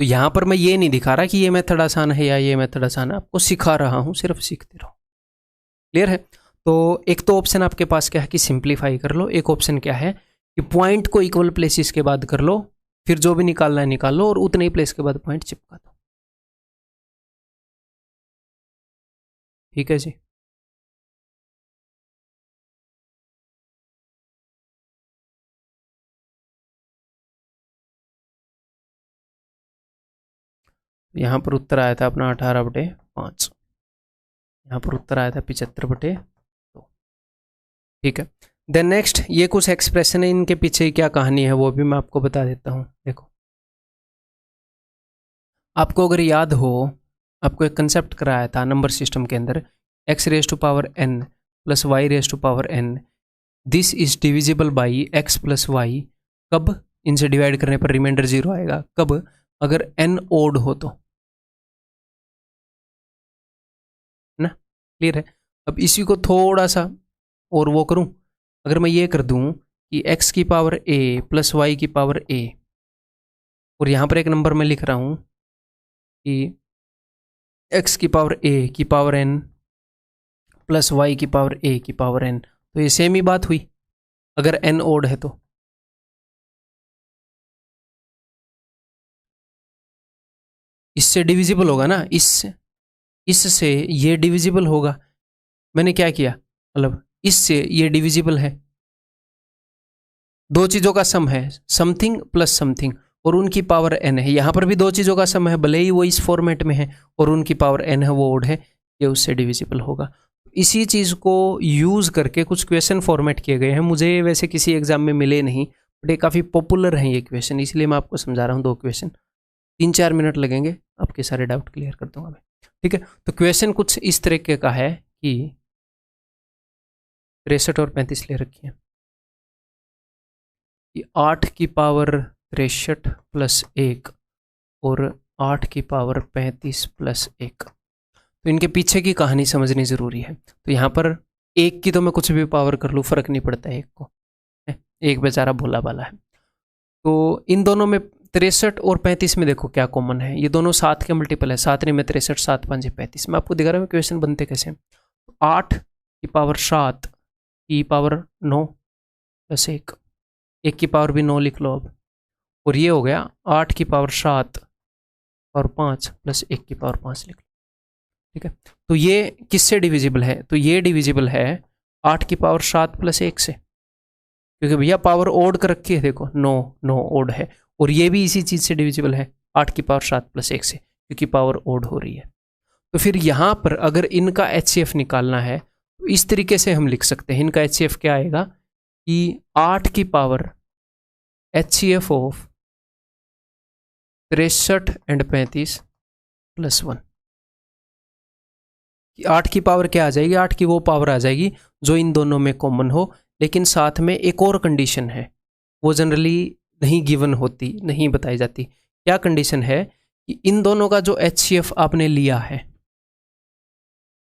तो यहां पर मैं ये नहीं दिखा रहा कि ये मेथड आसान है या ये मेथड आसान है, आपको सिखा रहा हूं, सिर्फ सीखते रहो। क्लियर है। तो एक तो ऑप्शन आपके पास क्या है कि सिंप्लीफाई कर लो, एक ऑप्शन क्या है कि पॉइंट को इक्वल प्लेसेस के बाद कर लो, फिर जो भी निकालना है निकाल लो और उतने ही प्लेस के बाद पॉइंट चिपका दो। ठीक है जी। यहाँ पर उत्तर आया था अपना 18/5, यहाँ पर उत्तर आया था 75/2। ठीक है। देन नेक्स्ट, ये कुछ एक्सप्रेशन है, इनके पीछे क्या कहानी है वो भी मैं आपको बता देता हूँ। देखो, आपको अगर याद हो, आपको एक कंसेप्ट कराया था नंबर सिस्टम के अंदर, x⁻n + y⁻n, this is divisible by x + y। कब? इनसे डिवाइड करने पर रिमाइंडर 0 आएगा। कब? अगर n ओड हो तो, ना? क्लियर है। अब इसी को थोड़ा सा और वो करूं, अगर मैं ये कर दूं कि x की पावर a + y की पावर a, और यहाँ पर एक नंबर मैं लिख रहा हूं कि x की पावर a की पावर n + y की पावर a की पावर n, तो ये सेम ही बात हुई अगर n ओड है तो। इससे डिविजिबल होगा ना, इससे ये डिविजिबल होगा। मैंने क्या किया, मतलब इससे ये डिविजिबल है, दो चीजों का सम है, समथिंग प्लस समथिंग, और उनकी पावर n है। यहां पर भी दो चीजों का सम है, भले ही वो इस फॉर्मेट में है और उनकी पावर n है, वो ओड है, ये उससे डिविजिबल होगा। इसी चीज को यूज करके कुछ क्वेश्चन फॉर्मेट किए गए हैं। मुझे वैसे किसी एग्जाम में मिले नहीं, बट ये काफी पॉपुलर हैं ये क्वेश्चन, इसलिए मैं आपको समझा रहा हूँ। 2 क्वेश्चन, 3-4 मिनट लगेंगे, आपके सारे डाउट क्लियर कर दूंगा मैं। ठीक है। तो क्वेश्चन कुछ इस तरीके का है कि 63 और 35 ले रखी है कि 8 की पावर 63 + 1 और 8 की पावर 35 + 1। तो इनके पीछे की कहानी समझनी जरूरी है। तो यहाँ पर 1 की तो मैं कुछ भी पावर कर लूँ, फर्क नहीं पड़ता है 1 को, एक बेचारा भोला भाला है। तो इन दोनों में 63 और 35 में देखो क्या कॉमन है, ये दोनों 7 के मल्टीपल है। 7 में 63, 7 5 35। मैं आपको दिखा रहा हूँ क्वेश्चन बनते कैसे। 8 की पावर 7 की पावर 9 + 1, 1 की पावर भी 9 लिख लो अब, और ये हो गया 8 की पावर 7 और 5 + 1 की पावर 5 लिख लो। ठीक है। तो ये किससे डिविजिबल है? तो ये डिविजिबल है 8 की पावर 7 + 1 से, क्योंकि भैया पावर ओड कर रखी है, देखो 9 ओड है, और ये भी इसी चीज से डिविजिबल है 8 की पावर 7 + 1 से, क्योंकि पावर ओड हो रही है। तो फिर यहां पर अगर इनका HCF निकालना है तो इस तरीके से हम लिख सकते हैं। इनका HCF क्या आएगा कि 8 की पावर HCF ऑफ 63 और 35 + 1। 8 की पावर क्या आ जाएगी? 8 की वो पावर आ जाएगी जो इन दोनों में कॉमन हो, लेकिन साथ में एक और कंडीशन है, वो जनरली नहीं गिवन होती, नहीं बताई जाती। क्या कंडीशन है कि इन दोनों का जो HCF आपने लिया है,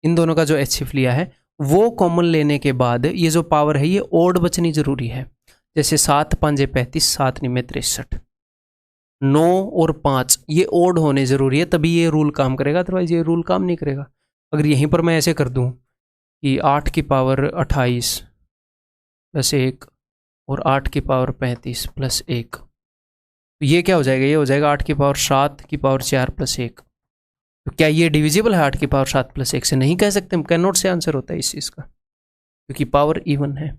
इन दोनों का जो HCF लिया है वो कॉमन लेने के बाद ये जो पावर है ये ओड बचनी जरूरी है। जैसे 7 5 35, 7 9 63, 9 और 5 ये ओड होने जरूरी है, तभी ये रूल काम करेगा, अदरवाइज ये रूल काम नहीं करेगा। अगर यहीं पर मैं ऐसे कर दूं कि 8 की पावर 28 + 1 और 8 की पावर 35 + 1, तो ये क्या हो जाएगा? ये हो जाएगा 8 की पावर 7 की पावर 4 + 1। तो क्या ये डिविजिबल है 8 की पावर 7 + 1 से? नहीं कह सकते हम, कैन नॉट से आंसर होता है इस चीज़ का, क्योंकि पावर इवन है।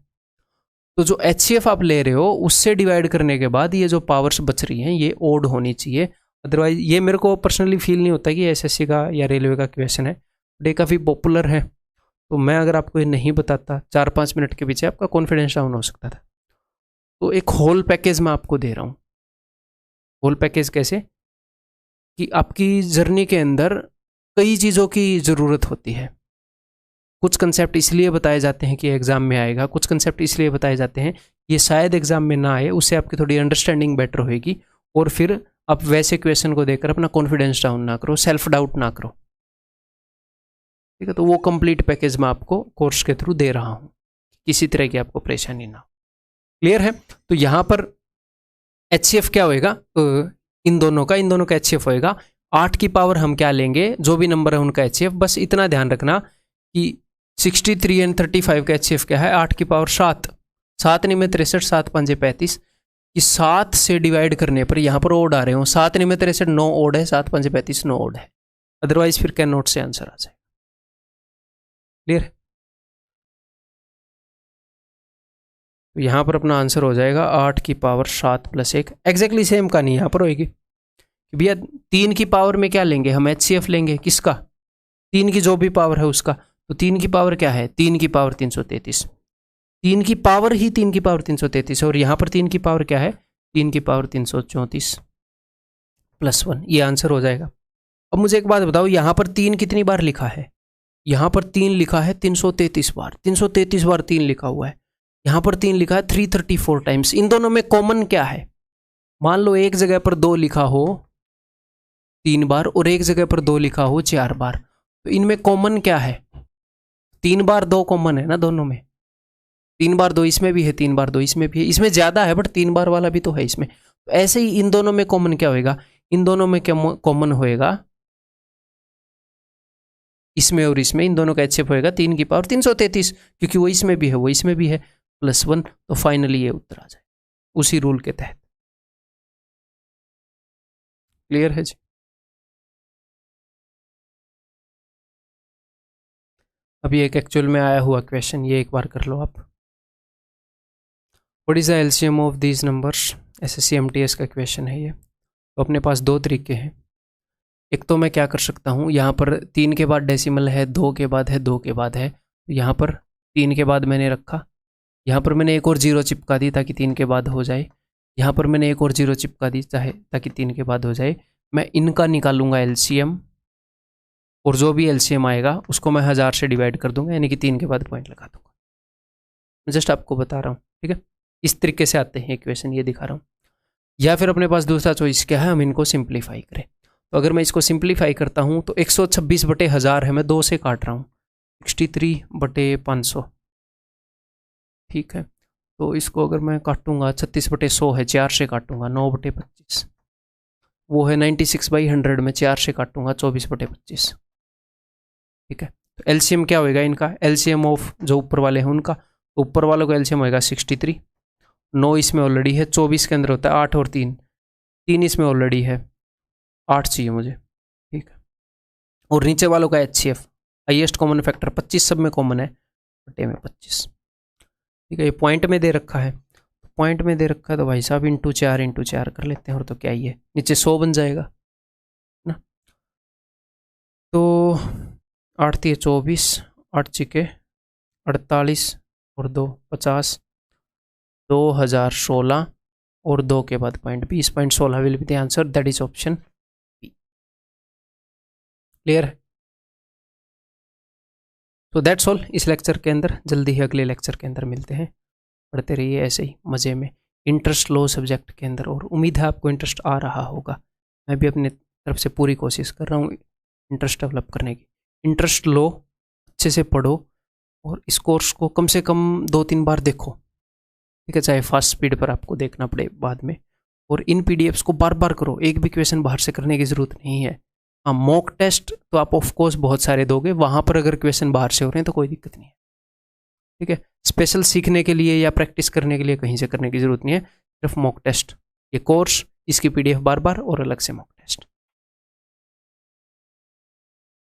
तो जो HCF आप ले रहे हो उससे डिवाइड करने के बाद ये जो पावर्स बच रही हैं ये ओड होनी चाहिए, अदरवाइज ये मेरे को पर्सनली फील नहीं होता कि SSC का या रेलवे का क्वेश्चन है, बट ये काफ़ी पॉपुलर है। तो मैं अगर आपको ये नहीं बताता, 4-5 मिनट के पीछे आपका कॉन्फिडेंस डाउन हो सकता था। तो एक होल पैकेज मैं आपको दे रहा हूँ। होल पैकेज कैसे? कि आपकी जर्नी के अंदर कई चीज़ों की ज़रूरत होती है। कुछ कंसेप्ट इसलिए बताए जाते हैं कि एग्ज़ाम में आएगा, कुछ कंसेप्ट इसलिए बताए जाते हैं ये शायद एग्ज़ाम में ना आए, उससे आपकी थोड़ी अंडरस्टैंडिंग बेटर होएगी, और फिर आप वैसे क्वेश्चन को देखकर अपना कॉन्फिडेंस डाउन ना करो, सेल्फ डाउट ना करो। ठीक है। तो वो कंप्लीट पैकेज मैं आपको कोर्स के थ्रू दे रहा हूँ, किसी तरह की आपको परेशानी ना हो। क्लियर है? तो यहाँ पर HCF क्या होएगा? इन दोनों का HCF होएगा 8 की पावर हम क्या लेंगे, जो भी नंबर है उनका HCF। बस इतना ध्यान रखना कि 63 और 35 का HCF क्या है? 8 की पावर 7 7 निमे 63, 7 5 35, कि 7 से डिवाइड करने पर यहाँ पर ओड आ रहे हो, 7 निमे 63 9 ओड है, 7 5 35 9 ओड है, अदरवाइज फिर कैन नॉट से आंसर आ जाए। क्लियर? तो यहाँ पर अपना आंसर हो जाएगा 8 की पावर 7 + 1। एग्जैक्टली सेम का नहीं यहाँ पर होएगी भैया, 3 की पावर में क्या लेंगे हम, HCF लेंगे, किसका, 3 की जो भी पावर है उसका। तो 3 की पावर क्या है, 3 की पावर 333, 3 की पावर ही 3 की पावर 333 है, और यहाँ पर 3 की पावर क्या है, 3 की पावर 334 + 1, ये आंसर हो जाएगा। अब मुझे एक बात बताओ, यहाँ पर 3 कितनी बार लिखा है, यहाँ पर 3 लिखा है 333 बार, 333 बार 3 लिखा हुआ है, यहाँ पर 3 लिखा है 334 टाइम्स। इन दोनों में कॉमन क्या है, मान लो एक जगह पर 2 लिखा हो 3 बार और एक जगह पर 2 लिखा हो 4 बार, तो इनमें कॉमन क्या है, 3 बार 2 कॉमन है ना दोनों में, 3 बार 2 इसमें भी है, 3 बार 2 इसमें भी है, इसमें ज़्यादा है बट 3 बार वाला भी तो है इसमें। तो ऐसे ही इन दोनों में कॉमन क्या होएगा, इन दोनों में क्या कॉमन होएगा, इसमें और इसमें, इन दोनों का HCF होएगा 3 की पावर 333, क्योंकि वो इसमें भी है वो इसमें भी है, +1। तो फाइनली ये उत्तर आ जाए उसी रूल के तहत। क्लियर है जी? अभी एक एक्चुअल में आया हुआ क्वेश्चन, ये एक बार कर लो आप। What is the LCM of these numbers, SSC MTS का क्वेश्चन है ये। तो अपने पास 2 तरीके हैं, एक तो मैं क्या कर सकता हूँ, यहाँ पर 3 के बाद डेसिमल है, 2 के बाद है, 2 के बाद है, तो यहाँ पर 3 के बाद मैंने रखा, यहाँ पर मैंने एक और 0 चिपका दी ताकि 3 के बाद हो जाए, यहाँ पर मैंने एक और 0 चिपका दी चाहे ताकि 3 के बाद हो जाए। मैं इनका निकालूंगा LCM, और जो भी LCM आएगा उसको मैं 1000 से डिवाइड कर दूंगा, यानी कि 3 के बाद पॉइंट लगा दूंगा। मैं जस्ट आपको बता रहा हूँ, ठीक है, इस तरीके से आते हैं इक्वेशन, ये दिखा रहा हूँ। या फिर अपने पास दूसरा चॉइस क्या है, हम इनको सिंप्लीफाई करें। तो अगर मैं इसको सिंप्लीफाई करता हूँ तो 126/1000 है, मैं 2 से काट रहा हूँ, 63/500, ठीक है। तो इसको अगर मैं काटूंगा 36/100 है, 4 से काटूंगा 9/25, वो है 96/100 में 4 से काटूंगा 24/25, ठीक है। तो LCM क्या होएगा इनका, LCM ऑफ जो ऊपर वाले हैं उनका, तो ऊपर वालों का LCM होएगा 63, 9 इसमें ऑलरेडी है, 24 के अंदर होता है 8 और 3 इसमें ऑलरेडी है, 8 चाहिए मुझे, ठीक है। और नीचे वालों का HCF हाईएस्ट कॉमन फैक्टर 25 सब में कॉमन है, बटे में 25, ठीक है। ये पॉइंट में दे रखा है, पॉइंट में दे रखा है तो भाई साहब × 4 कर लेते हैं, और तो क्या ही है, नीचे 100 बन जाएगा ना। तो 8 × 24, 8 × 48 और 2 50, 2016 और 2 के बाद point 20.16 will be the answer, that is option B. Clear है? तो दैट्स ऑल इस लेक्चर के अंदर, जल्दी ही अगले लेक्चर के अंदर मिलते हैं। पढ़ते रहिए ऐसे ही मज़े में, इंटरेस्ट लो सब्जेक्ट के अंदर, और उम्मीद है आपको इंटरेस्ट आ रहा होगा। मैं भी अपने तरफ से पूरी कोशिश कर रहा हूँ इंटरेस्ट डेवलप करने की। इंटरेस्ट लो, अच्छे से पढ़ो, और इस कोर्स को कम से कम 2-3 बार देखो, ठीक है, चाहे फास्ट स्पीड पर आपको देखना पड़े बाद में। और इन PDFs को बार बार करो, एक भी क्वेश्चन बाहर से करने की ज़रूरत नहीं है। हाँ, मॉक टेस्ट तो आप ऑफ कोर्स बहुत सारे दोगे, वहाँ पर अगर क्वेश्चन बाहर से हो रहे हैं तो कोई दिक्कत नहीं है, ठीक है। स्पेशल सीखने के लिए या प्रैक्टिस करने के लिए कहीं से करने की ज़रूरत नहीं है, सिर्फ मॉक टेस्ट। ये कोर्स, इसकी PDF बार बार और अलग से मॉक